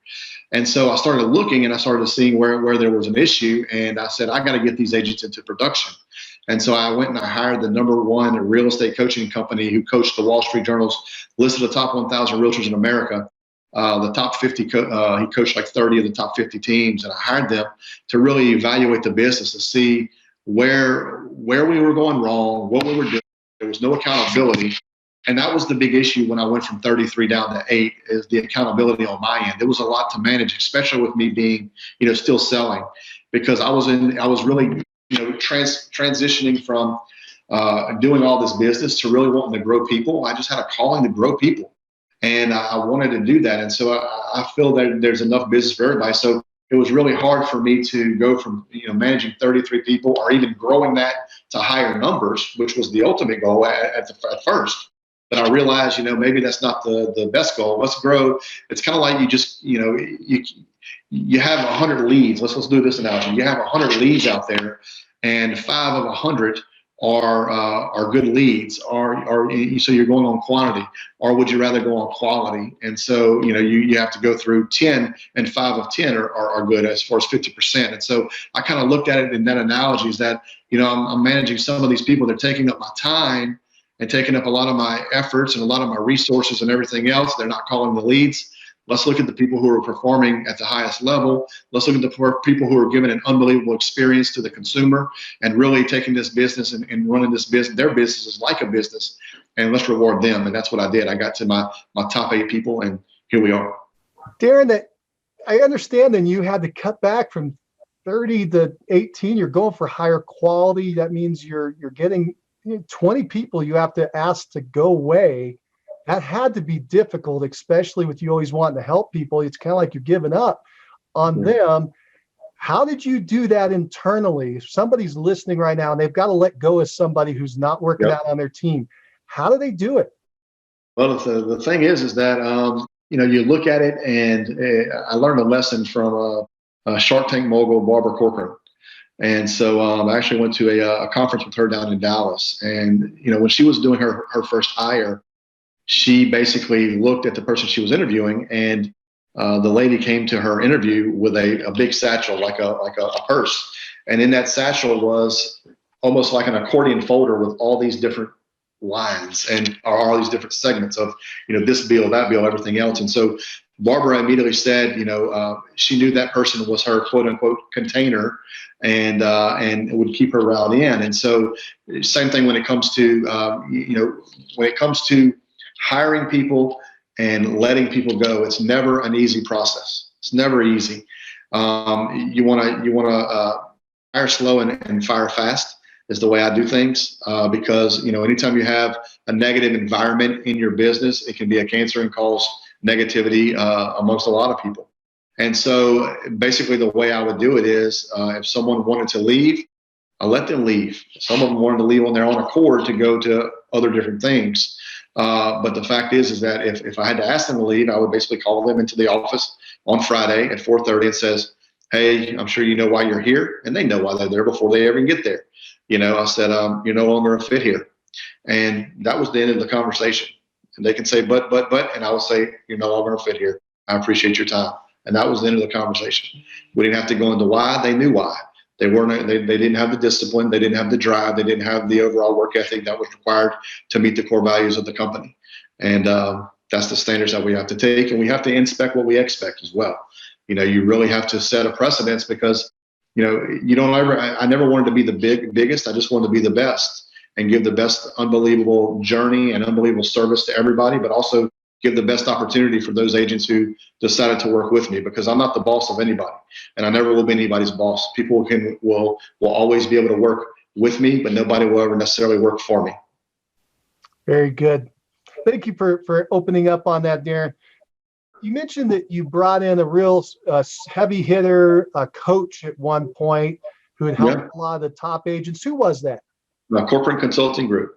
And so I started looking, and I started seeing where there was an issue, and I said, I got to get these agents into production. And so I went and I hired the #1 real estate coaching company who coached the Wall Street Journal's list of the top 1,000 realtors in America. The top 50, he coached like 30 of the top 50 teams, and I hired them to really evaluate the business to see where we were going wrong, what we were doing. There was no accountability. And that was the big issue when I went from 33 down to 8, is the accountability on my end. There was a lot to manage, especially with me being, still selling, because I was really, transitioning from doing all this business to really wanting to grow people. I just had a calling to grow people, and I wanted to do that. And so I feel that there's enough business for everybody. So it was really hard for me to go from, managing 33 people or even growing that to higher numbers, which was the ultimate goal at first. But I realized, maybe that's not the best goal. Let's grow. It's kind of like you just, you have 100 leads. Let's do this analogy. You have 100 leads out there, and 5 of 100 are good leads, so you're going on quantity, or would you rather go on quality? And so, you have to go through 10, and 5 of 10 are good as far as 50%. And so I kind of looked at it in that analogy, is that, I'm managing some of these people. They're taking up my time and taking up a lot of my efforts and a lot of my resources and everything else. They're not calling the leads. Let's look at the people who are performing at the highest level. Let's look at the people who are giving an unbelievable experience to the consumer and really taking this business and running this business, their businesses like a business, and let's reward them. And that's what I did. I got to my top 8 people, and here we are. Darren, that I understand then you had to cut back from 30 to 18. You're going for higher quality. That means you're getting 20 people you have to ask to go away. That had to be difficult, especially with you always wanting to help people. It's kind of like you're giving up on them. How did you do that internally? If somebody's listening right now and they've got to let go of somebody who's not working out on their team, how do they do it? Well, the thing is that, you look at it, and I learned a lesson from a Shark Tank mogul, Barbara Corcoran. And so I actually went to a conference with her down in Dallas. And, when she was doing her first hire, she basically looked at the person she was interviewing, and the lady came to her interview with a big satchel, like a purse. And in that satchel was almost like an accordion folder with all these different lines and all these different segments of, this bill, that bill, everything else. And so Barbara immediately said, she knew that person was her quote unquote container, and would keep her riled in. And so same thing when it comes to, hiring people and letting people go. It's never an easy process. It's never easy. You want to hire slow and fire fast is the way I do things, because anytime you have a negative environment in your business, it can be a cancer and cause negativity amongst a lot of people. And so basically the way I would do it is, if someone wanted to leave, I let them leave. Some of them wanted to leave on their own accord to go to other different things. But the fact is that if I had to ask them to leave, I would basically call them into the office on Friday at 4:30 and says, "Hey, I'm sure you know why you're here," and they know why they're there before they ever get there. I said, "You're no longer a fit here," and that was the end of the conversation. And they can say, "But," and I would say, "You're no longer a fit here. I appreciate your time," and that was the end of the conversation. We didn't have to go into why. They knew why. They didn't have the discipline. They didn't have the drive. They didn't have the overall work ethic that was required to meet the core values of the company. And that's the standards that we have to take. And we have to inspect what we expect as well. You really have to set a precedence, because, I never wanted to be the biggest. I just wanted to be the best and give the best unbelievable journey and unbelievable service to everybody, but also give the best opportunity for those agents who decided to work with me, because I'm not the boss of anybody, and I never will be anybody's boss. People will always be able to work with me, but nobody will ever necessarily work for me. Very good. Thank you for opening up on that, Darren. You mentioned that you brought in a real heavy hitter, coach at one point who had helped a lot of the top agents. Who was that? My corporate consulting group.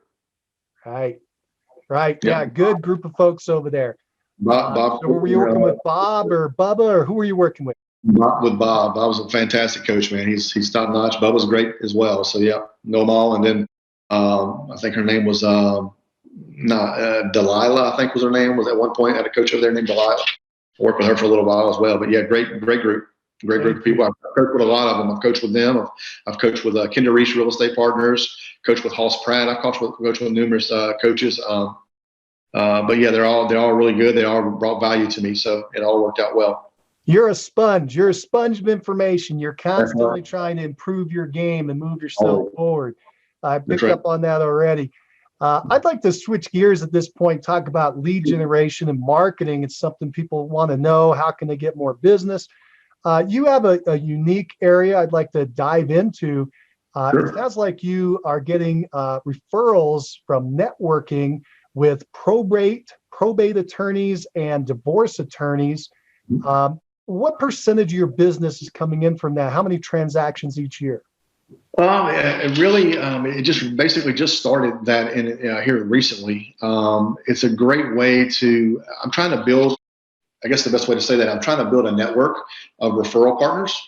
Right. Yeah. Good group of folks over there. Bob. So were you working with Bob or Bubba, or who were you working with? With Bob. Bob's a fantastic coach, man. He's top notch. Bubba's great as well. So know them all. And then I think her name was Delilah. I think was her name. Was at one point, I had a coach over there named Delilah. I worked with her for a little while as well. But great group. Great group of people. I've coached with a lot of them. I've coached with them. I've coached with Kinder Reach Real Estate Partners. Coached with Hoss Pratt. I've coached with numerous coaches. But they're all really good. They all brought value to me, so it all worked out well. You're a sponge. You're a sponge of information. You're constantly trying to improve your game and move yourself forward. I picked up on that already. I'd like to switch gears at this point, talk about lead generation and marketing. It's something people want to know. How can they get more business? You have a unique area I'd like to dive into. It sounds like you are getting referrals from networking with probate attorneys and divorce attorneys. What percentage of your business is coming in from that? How many transactions each year? It really, it just basically just started that here recently. It's a great way to, I'm trying to build, I guess the best way to say that, I'm trying to build a network of referral partners.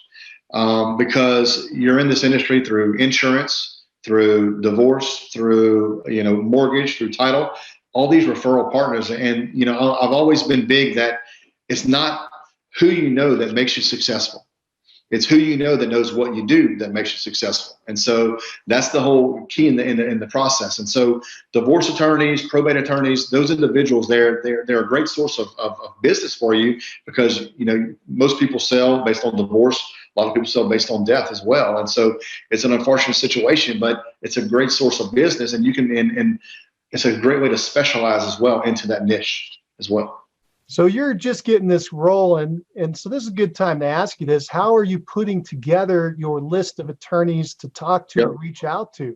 because you're in this industry through insurance, through divorce, through mortgage, through title, all these referral partners. And I've always been big that it's not who you know that makes you successful. It's who you know that knows what you do that makes you successful. And so that's the whole key in the process. And so divorce attorneys, probate attorneys, those individuals, they're a great source of business for you, because most people sell based on divorce. A lot of people sell based on death as well. And so it's an unfortunate situation, but it's a great source of business, and you can and it's a great way to specialize as well into that niche as well. So you're just getting this rolling, and so this is a good time to ask you this. How are you putting together your list of attorneys to talk to or reach out to?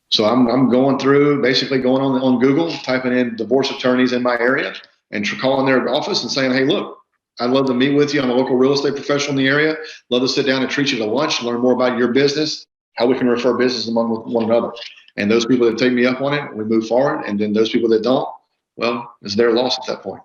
So I'm going through, basically going on Google, typing in divorce attorneys in my area, and calling their office and saying, hey, look, I'd love to meet with you. I'm a local real estate professional in the area. Love to sit down and treat you to lunch, learn more about your business, how we can refer business among one another. And those people that take me up on it, we move forward. And then those people that don't, well, it's their loss at that point.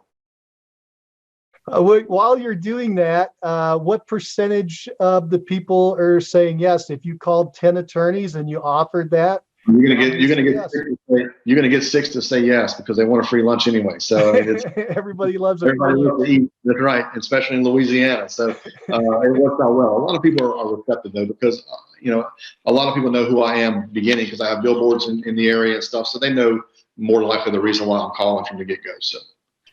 While you're doing that, what percentage of the people are saying yes? If you called 10 attorneys and you offered that, you're gonna get 6 to say yes, because they want a free lunch anyway. So everybody loves everybody loves to eat. That's right, especially in Louisiana. So it works out well. A lot of people are receptive though, because a lot of people know who I am beginning, because I have billboards in the area and stuff, so they know more than likely the reason why I'm calling from the get-go. So.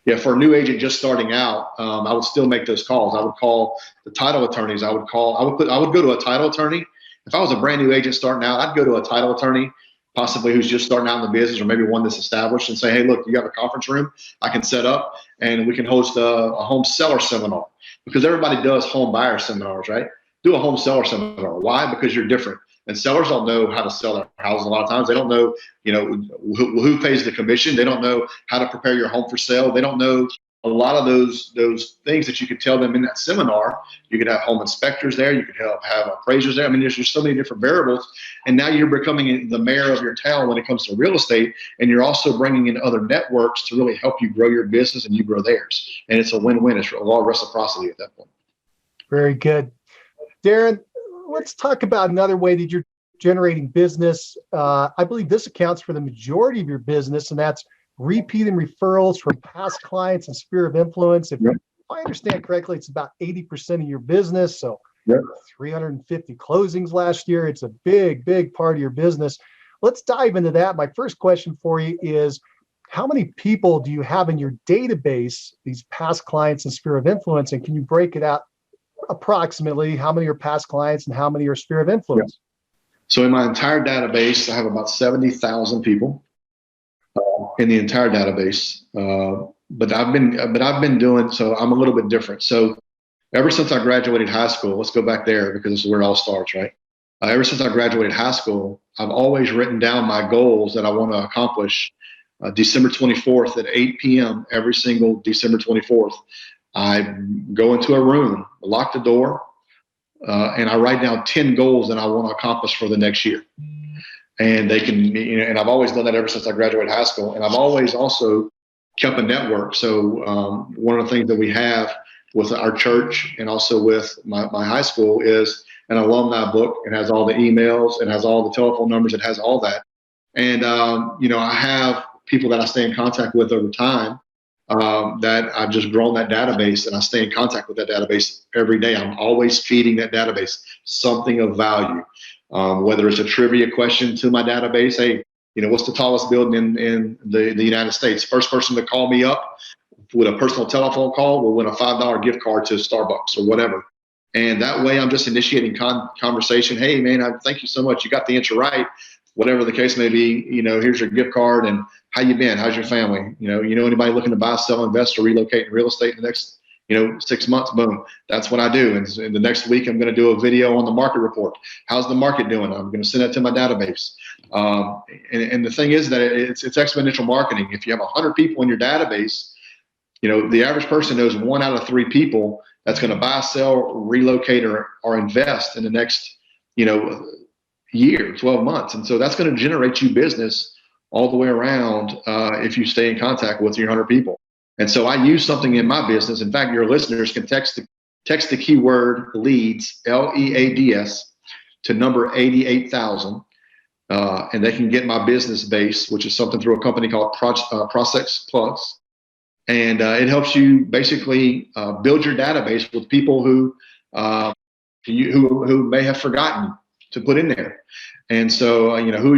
Yeah, for a new agent just starting out, I would still make those calls. I would call the title attorneys. I would go to a title attorney. If I was a brand new agent starting out, I'd go to a title attorney, possibly who's just starting out in the business, or maybe one that's established, and say, hey, look, you have a conference room I can set up, and we can host a home seller seminar, because everybody does home buyer seminars, right? Do a home seller seminar. Why? Because you're different. And sellers don't know how to sell their houses a lot of times. They don't know, who pays the commission. They don't know how to prepare your home for sale. They don't know a lot of those things that you could tell them in that seminar. You could have home inspectors there. You could have appraisers there. I mean, there's just so many different variables. And now you're becoming the mayor of your town when it comes to real estate. And you're also bringing in other networks to really help you grow your business and you grow theirs. And it's a win-win. It's a lot of reciprocity at that point. Very good. Darren, let's talk about another way that you're generating business. I believe this accounts for the majority of your business, and that's repeat and referrals from past clients and sphere of influence. If I understand correctly, it's about 80% of your business. So 350 closings last year. It's a big, big part of your business. Let's dive into that. My first question for you is, how many people do you have in your database, these past clients and sphere of influence, and can you break it out approximately? How many are past clients and how many are sphere of influence? So in my entire database, I have about 70,000 people in the entire database. But I've been doing, so I'm a little bit different. So ever since I graduated high school, let's go back there, because this is where it all starts, right? Ever since I graduated high school, I've always written down my goals that I want to accomplish. December 24th at 8 p.m. every single December 24th. I go into a room, lock the door, and I write down 10 goals that I want to accomplish for the next year. And they can, and I've always done that ever since I graduated high school. And I've always also kept a network. So one of the things that we have with our church and also with my high school is an alumni book. It has all the emails, it has all the telephone numbers, it has all that. And, I have people that I stay in contact with over time. That I've just grown that database, and I stay in contact with that database every day. I'm always feeding that database something of value, whether it's a trivia question to my database. Hey, what's the tallest building in the United States? First person to call me up with a personal telephone call will win a $5 gift card to Starbucks or whatever. And that way I'm just initiating conversation. Hey, man, thank you so much. You got the answer right. Whatever the case may be, here's your gift card, and how you been? How's your family? Anybody looking to buy, sell, invest, or relocate in real estate in the next, 6 months? Boom. That's what I do. And in the next week, I'm going to do a video on the market report. How's the market doing? I'm going to send that to my database. And the thing is that it's exponential marketing. If you have 100 people in your database, the average person knows 1 out of 3 people that's going to buy, sell, relocate, or invest in the next, year, 12 months. And so that's going to generate you business all the way around if you stay in contact with your 100 people. And so I use something in my business. In fact, your listeners can text text the keyword leads, LEADS, to number 88,000. And they can get my business base, which is something through a company called Prospects Plus. And it helps you basically build your database with people who may have forgotten to put in there. And so, who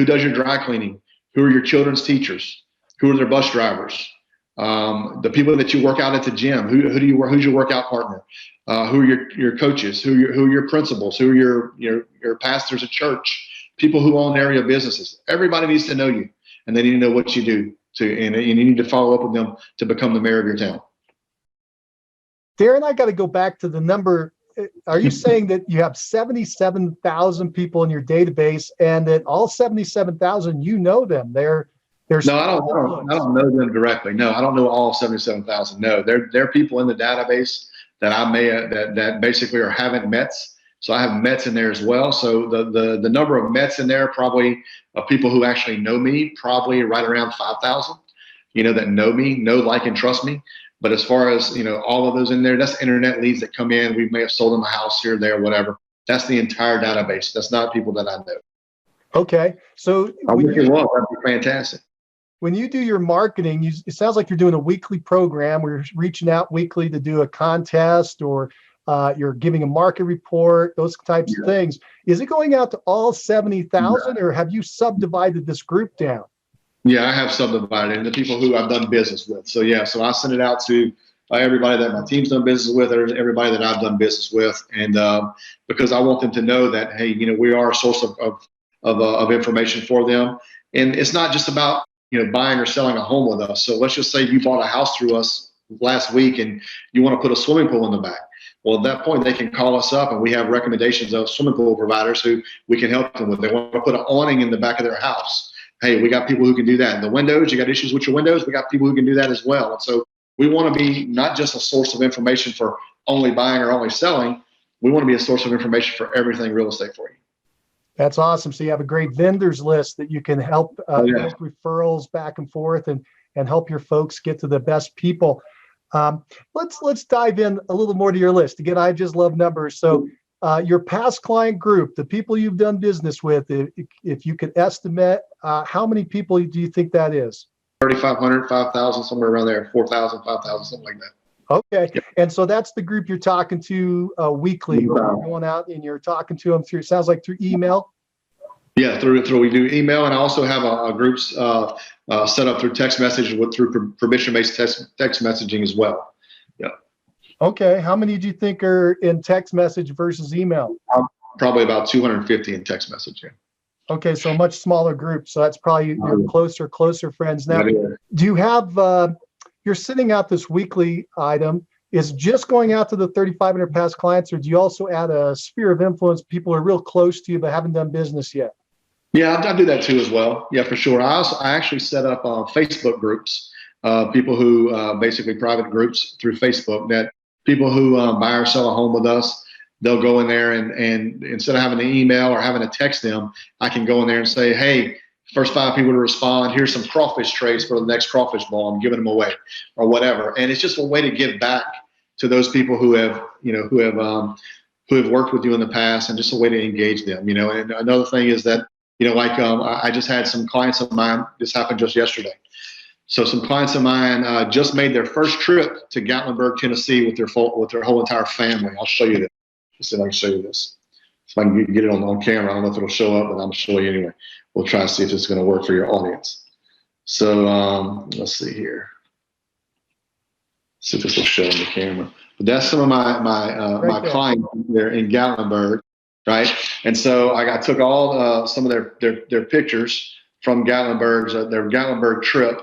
does your dry cleaning? Who are your children's teachers? Who are their bus drivers? The people that you work out at the gym. Who's your workout partner? Who are your coaches? Who are your principals? Who are your pastors at church? People who own area businesses. Everybody needs to know you, and they need to know what you do and you need to follow up with them to become the mayor of your town. Darren, I got to go back to the number. Are you saying that you have 77,000 people in your database, and that all 77,000, you know them? They're no, I don't know them directly. No, I don't know all 77,000. No, they're people in the database that that basically are having Mets. So I have Mets in there as well. So the number of Mets in there, probably of people who actually know me, probably right around 5,000. That know me, know, like, and trust me. But as far as, all of those in there, that's internet leads that come in. We may have sold them a house here, there, whatever. That's the entire database. That's not people that I know. Okay. So that'd be fantastic. When you do your marketing, it sounds like you're doing a weekly program where you're reaching out weekly to do a contest, or you're giving a market report, those types of things. Is it going out to all 70,000, or have you subdivided this group down? Yeah, I have subdivided into people who I've done business with. So so I send it out to everybody that my team's done business with, or everybody that I've done business with, and because I want them to know that, hey, we are a source of information for them, and it's not just about buying or selling a home with us. So let's just say you bought a house through us last week, and you want to put a swimming pool in the back. Well, at that point, they can call us up, and we have recommendations of swimming pool providers who we can help them with. They want to put an awning in the back of their house. Hey, we got people who can do that. The windows, you got issues with your windows, we got people who can do that as well. And so we want to be not just a source of information for only buying or only selling. We want to be a source of information for everything real estate for you. That's awesome. So you have a great vendors list that you can help make referrals back and forth and help your folks get to the best people. Let's dive in a little more to your list. Again, I just love numbers. So your past client group, the people you've done business with, if you could estimate, how many people do you think that is? 3,500, 5,000, somewhere around there, 4,000, 5,000, something like that. Okay. Yep. And so that's the group you're talking to weekly. You're going out and you're talking to them through, it sounds like through email. Yeah, through we do email, and I also have a groups set up through text message through permission-based text messaging as well. Yeah. Okay. How many do you think are in text message versus email? Probably about 250 in text messaging. Okay, so a much smaller group. So that's probably your closer friends. Now, do you have, you're sending out this weekly item, is just going out to the 3,500 past clients, or do you also add a sphere of influence, people who are real close to you but haven't done business yet? Yeah, I do that too as well. Yeah, for sure. I actually set up Facebook groups, people who basically private groups through Facebook, that people who buy or sell a home with us, they'll go in there and instead of having to email or having to text them, I can go in there and say, hey, first 5 people to respond, here's some crawfish trays for the next crawfish bowl. I'm giving them away, or whatever. And it's just a way to give back to those people who have worked with you in the past, and just a way to engage them. And another thing is that, I just had some clients of mine. This happened just yesterday. So some clients of mine just made their first trip to Gatlinburg, Tennessee with their whole entire family. I'll show you this. Let's see if I can show you this. If I can get it on camera, I don't know if it'll show up, but I'm showing you anyway. We'll try to see if it's going to work for your audience. So let's see here. See if this will show on the camera. But that's some of my clients there in Gatlinburg, right? And so I took all some of their pictures from Gatlinburg's their Gatlinburg trip,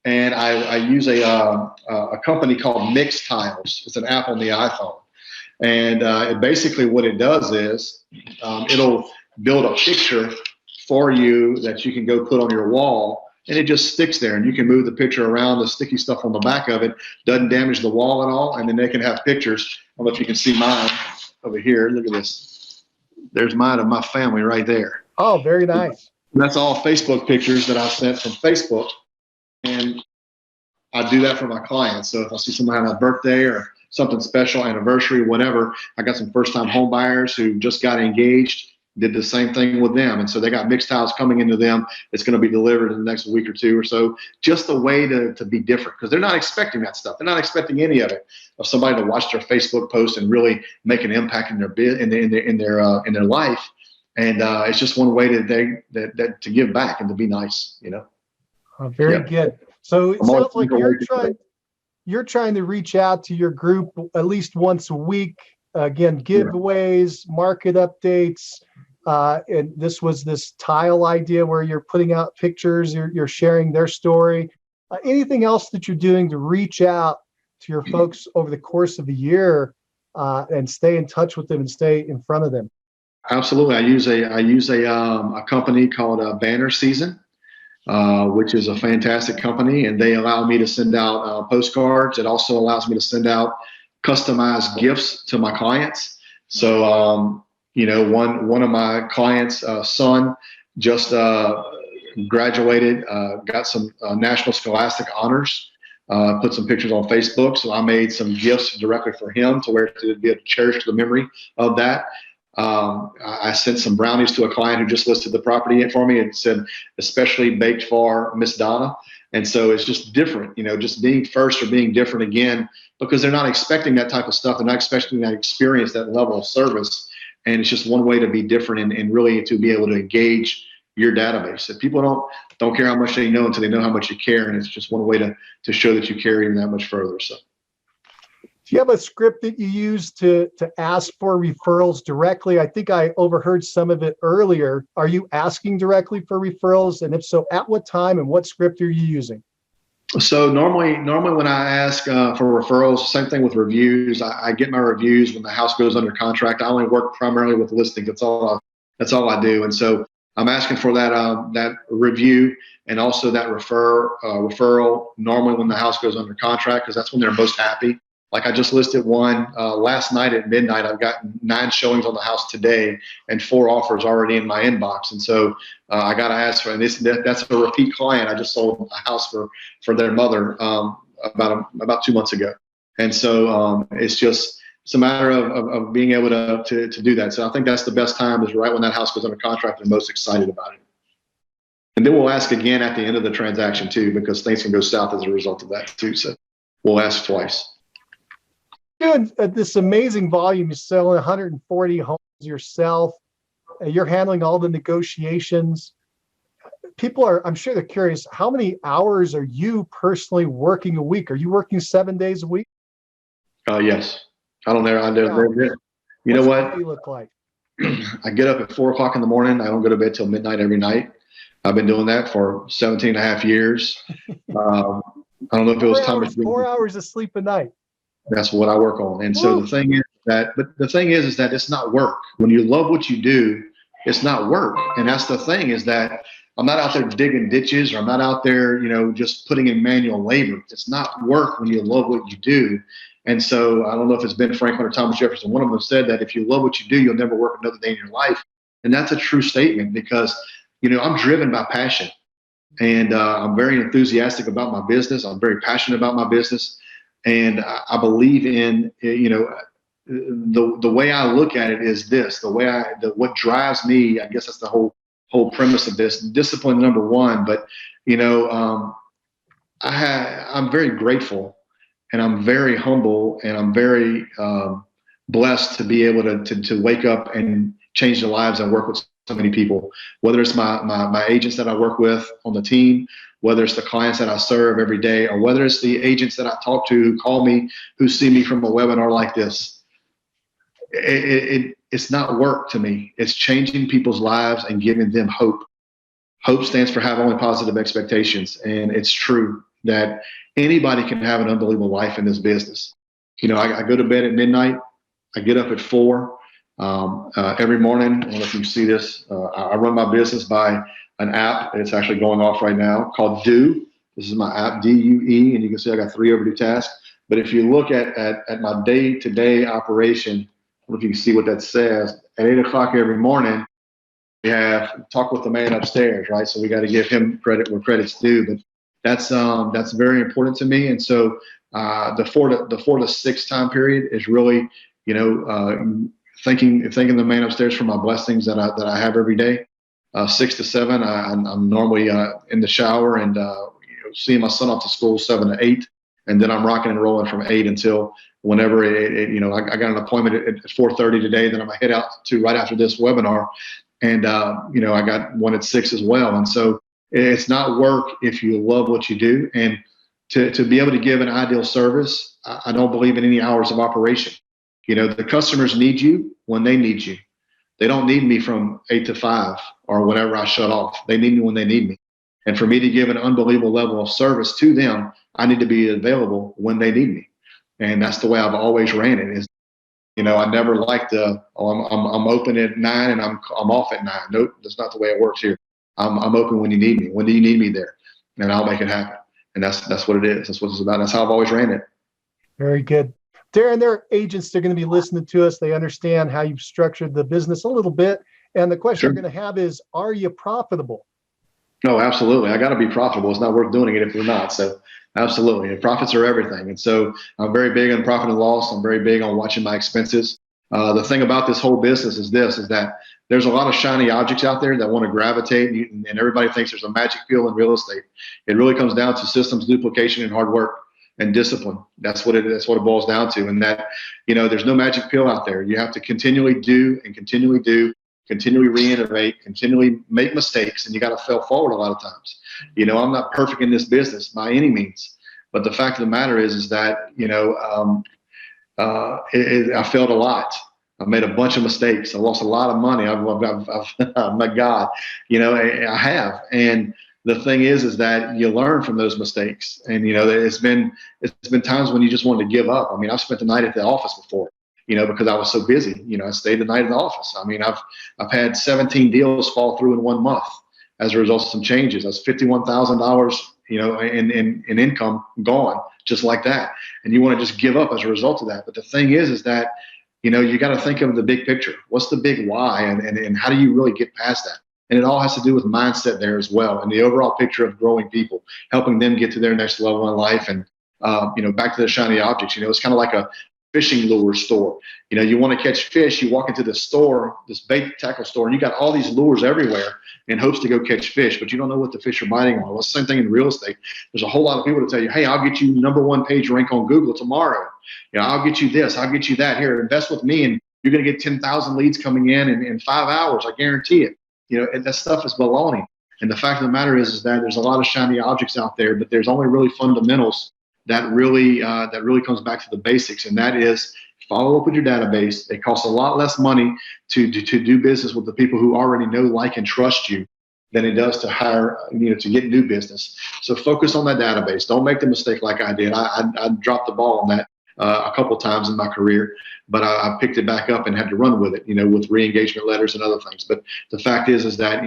and I use a company called Mix Tiles. It's an app on the iPhone. And basically what it does is it'll build a picture for you that you can go put on your wall, and it just sticks there, and you can move the picture around. The sticky stuff on the back of it doesn't damage the wall at all, and then they can have pictures. I don't know if you can see mine over here. Look at this. There's mine of my family right there. Oh, very nice. That's all Facebook pictures that I sent from Facebook, and I do that for my clients. So if I see somebody having a birthday or something special, anniversary, whatever. I got some first time home buyers who just got engaged, did the same thing with them. And so they got mixed tiles coming into them. It's going to be delivered in the next week or two or so. Just a way to be different, because they're not expecting that stuff. They're not expecting any of it, of somebody to watch their Facebook post and really make an impact in their life. And it's just one way to give back and to be nice, you know. Very good. So it sounds like you're trying to reach out to your group at least once a week. Again, giveaways, market updates. And this was this tile idea where you're putting out pictures, you're sharing their story. Anything else that you're doing to reach out to your folks over the course of the year and stay in touch with them and stay in front of them? Absolutely. I use a company called Banner Season, which is a fantastic company, and they allow me to send out postcards. It also allows me to send out customized gifts to my clients. So, you know, one of my clients' son just graduated, got some National Scholastic Honors, put some pictures on Facebook. So I made some gifts directly for him to where to be able to cherish the memory of that. I sent some brownies to a client who just listed the property for me and said, especially baked for Miss Donna. And so it's just different, you know, just being first or being different again, because they're not expecting that type of stuff. They're not expecting that experience, that level of service. And it's just one way to be different and really to be able to engage your database. If people don't care how much they know until they know how much you care. And it's just one way to show that you care even that much further. So. Do you have a script that you use to ask for referrals directly? I think I overheard some of it earlier. Are you asking directly for referrals? And if so, at what time and what script are you using? So normally when I ask for referrals, same thing with reviews. I get my reviews when the house goes under contract. I only work primarily with listings. That's all I do. And so I'm asking for that review and also that referral normally when the house goes under contract, because that's when they're most happy. Like I just listed one last night at midnight. I've got 9 showings on the house today and 4 offers already in my inbox. And so I got to ask for, and that's a repeat client. I just sold a house for their mother about 2 months ago. And so it's a matter of being able to do that. So I think that's the best time, is right when that house goes under contract and most excited about it. And then we'll ask again at the end of the transaction too, because things can go south as a result of that too. So we'll ask twice. Doing this amazing volume, you're selling 140 homes yourself. You're handling all the negotiations. People I'm sure they're curious, how many hours are you personally working a week? Are you working 7 days a week? Yes. I don't know. You know what? What do you look like? I get up at 4 o'clock in the morning. I don't go to bed till midnight every night. I've been doing that for 17 and a half years. I don't know if it was time. 4 hours of sleep a night. That's what I work on. And so the thing is that it's not work. When you love what you do, it's not work. And that's the thing, is that I'm not out there digging ditches, or I'm not out there, you know, just putting in manual labor. It's not work when you love what you do. And so I don't know if it's Ben Franklin or Thomas Jefferson. One of them said that if you love what you do, you'll never work another day in your life. And that's a true statement, because, you know, I'm driven by passion, and I'm very enthusiastic about my business. I'm very passionate about my business. And I believe in, you know, the way I look at it is this, what drives me, I guess that's the whole premise of this, discipline number one. But, you know, I'm very grateful, and I'm very humble, and I'm very blessed to be able to wake up and change the lives and work with so many people, whether it's my agents that I work with on the team, whether it's the clients that I serve every day, or whether it's the agents that I talk to who call me, who see me from a webinar like this. It's not work to me. It's changing people's lives and giving them hope. Hope stands for have only positive expectations. And it's true that anybody can have an unbelievable life in this business. You know, I go to bed at midnight. I get up at 4 every morning. I don't know if you see this. I run my business by an app. It's actually going off right now, called Do. This is my app, DUE, and you can see I got 3 overdue tasks. But if you look at my day-to-day operation, I don't know if you can see what that says. At 8 o'clock every morning, we have talk with the man upstairs, right? So we got to give him credit where credit's due. But that's very important to me. And so The 4 to 6 time period is really, thanking the man upstairs for my blessings that I have every day. 6 to 7, I'm normally in the shower and seeing my son off to school 7 to 8, and then I'm rocking and rolling from 8 until whenever I got an appointment at 4:30 today that I'm gonna head out to right after this webinar, and I got one at 6 as well. And so it's not work if you love what you do, and to be able to give an ideal service. I don't believe in any hours of operation. The customers need you when they need you. They don't need me from 8 to 5 or whenever I shut off. They need me when they need me. And for me to give an unbelievable level of service to them, I need to be available when they need me. And that's the way I've always ran it. I never liked I'm open at 9 and I'm off at 9. Nope, that's not the way it works here. I'm open when you need me. When do you need me there? And I'll make it happen. And that's what it is. That's what it's about. That's how I've always ran it. Very good. Darren, there are agents that are going to be listening to us. They understand how you've structured the business a little bit. And the question Sure. they're going to have is, are you profitable? No, absolutely. I got to be profitable. It's not worth doing it if we're not. So absolutely. And profits are everything. And so I'm very big on profit and loss. I'm very big on watching my expenses. The thing about this whole business is that there's a lot of shiny objects out there that want to gravitate, and everybody thinks there's a magic pill in real estate. It really comes down to systems duplication and hard work and discipline. That's what it boils down to. And that, there's no magic pill out there. You have to continually do, continually re-innovate, continually make mistakes, and you got to fail forward a lot of times. I'm not perfect in this business by any means, but the fact of the matter is that, I failed a lot. I made a bunch of mistakes. I lost a lot of money. My God, I have. And the thing is that you learn from those mistakes. And, it's been times when you just wanted to give up. I mean, I've spent the night at the office before, because I was so busy. I stayed the night in the office. I mean, I've had 17 deals fall through in 1 month as a result of some changes. That's $51,000, in income gone just like that. And you want to just give up as a result of that. But the thing is that, you got to think of the big picture. What's the big why? And how do you really get past that? And it all has to do with mindset there as well. And the overall picture of growing people, helping them get to their next level in life. And, back to the shiny objects, it's kind of like a fishing lure store. You want to catch fish, you walk into the store, this bait tackle store, and you got all these lures everywhere in hopes to go catch fish, but you don't know what the fish are biting on. Well, it's the same thing in real estate. There's a whole lot of people to tell you, hey, I'll get you #1 page rank on Google tomorrow. I'll get you this, I'll get you that. Here, invest with me, and you're going to get 10,000 leads coming in 5 hours. I guarantee it. And that stuff is baloney. And the fact of the matter is that there's a lot of shiny objects out there, but there's only really fundamentals that really comes back to the basics, and that is follow up with your database. It costs a lot less money to do business with the people who already know, like, and trust you than it does to hire, to get new business. So focus on that database. Don't make the mistake like I did. I dropped the ball on that a couple of times in my career, but I picked it back up and had to run with it, with re-engagement letters and other things. But the fact is that,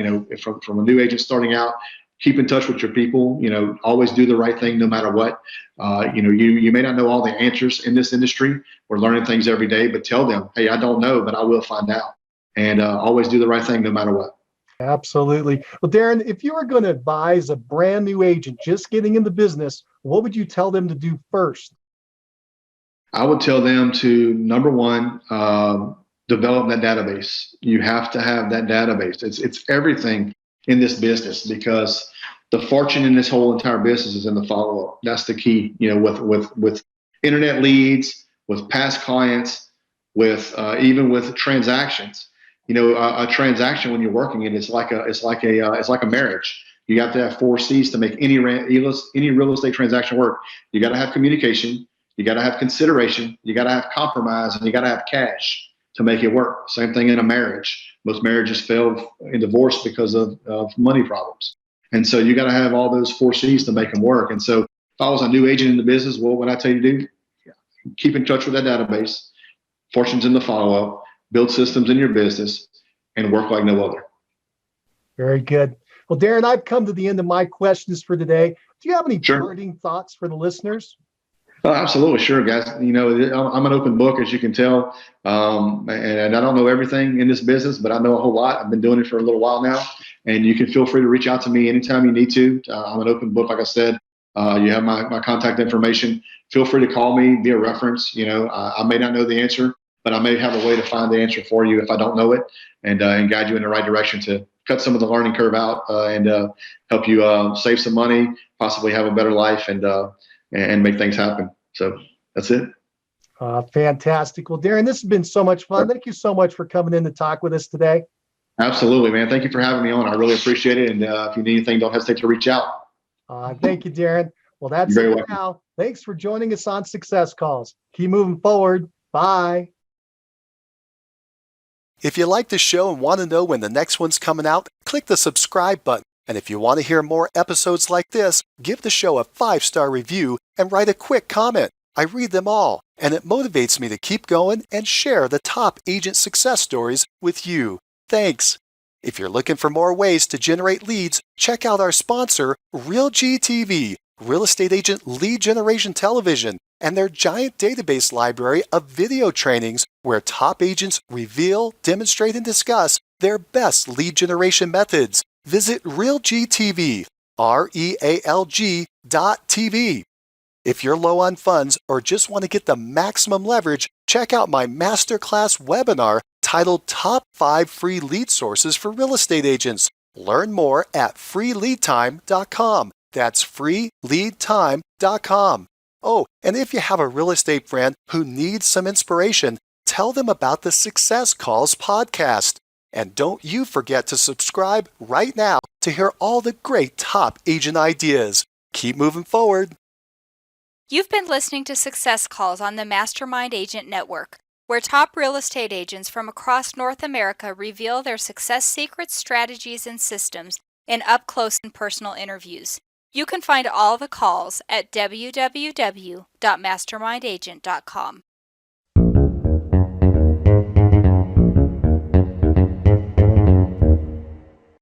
from a new agent starting out, keep in touch with your people, always do the right thing no matter what. You may not know all the answers in this industry. We're learning things every day, but tell them, hey, I don't know, but I will find out. And always do the right thing no matter what. Absolutely. Well, Darren, if you were going to advise a brand new agent just getting in the business, what would you tell them to do first? I would tell them to, number one, develop that database. You have to have that database. It's everything in this business, because the fortune in this whole entire business is in the follow-up. That's the key, with internet leads, with past clients, with even with transactions. A transaction when you're working it, it's like a marriage. You got to have 4 C's to make any real estate transaction work. You got to have communication, you got to have consideration, you got to have compromise, and you got to have cash to make it work. Same thing in a marriage. Most marriages fail in divorce because of money problems. And so you got to have all those 4 C's to make them work. And so if I was a new agent in the business, what would I tell you to do? Keep in touch with that database, fortunes in the follow-up, build systems in your business, and work like no other. Very good. Well, Darren, I've come to the end of my questions for today. Do you have any Sure. parting thoughts for the listeners? Oh, absolutely. Sure, guys. I'm an open book, as you can tell. And I don't know everything in this business, but I know a whole lot. I've been doing it for a little while now, and you can feel free to reach out to me anytime you need to. I'm an open book. Like I said, You have my contact information. Feel free to call me, be a reference. I may not know the answer, but I may have a way to find the answer for you if I don't know it, and guide you in the right direction to cut some of the learning curve out, and help you save some money, possibly have a better life, and make things happen. So that's it. Fantastic. Well, Darren, this has been so much fun. Thank you so much for coming in to talk with us today. Absolutely, man. Thank you for having me on. I really appreciate it. And if you need anything, don't hesitate to reach out. Thank you, Darren. Well, that's You're it very for welcome. now. Thanks for joining us on Success Calls. Keep moving forward. Bye. If you like the show and want to know when the next one's coming out, click the subscribe button. And if you want to hear more episodes like this, give the show a 5-star review and write a quick comment. I read them all, and it motivates me to keep going and share the top agent success stories with you. Thanks. If you're looking for more ways to generate leads, check out our sponsor, RealGTV, Real Estate Agent Lead Generation Television, and their giant database library of video trainings where top agents reveal, demonstrate, and discuss their best lead generation methods. Visit RealGTV, REALG.TV. If you're low on funds or just want to get the maximum leverage, check out my masterclass webinar titled Top 5 Free Lead Sources for Real Estate Agents. Learn more at freeleadtime.com. That's freeleadtime.com. Oh, and if you have a real estate friend who needs some inspiration, tell them about the Success Calls podcast. And don't you forget to subscribe right now to hear all the great top agent ideas. Keep moving forward. You've been listening to Success Calls on the Mastermind Agent Network, where top real estate agents from across North America reveal their success secrets, strategies, and systems in up-close and personal interviews. You can find all the calls at www.mastermindagent.com.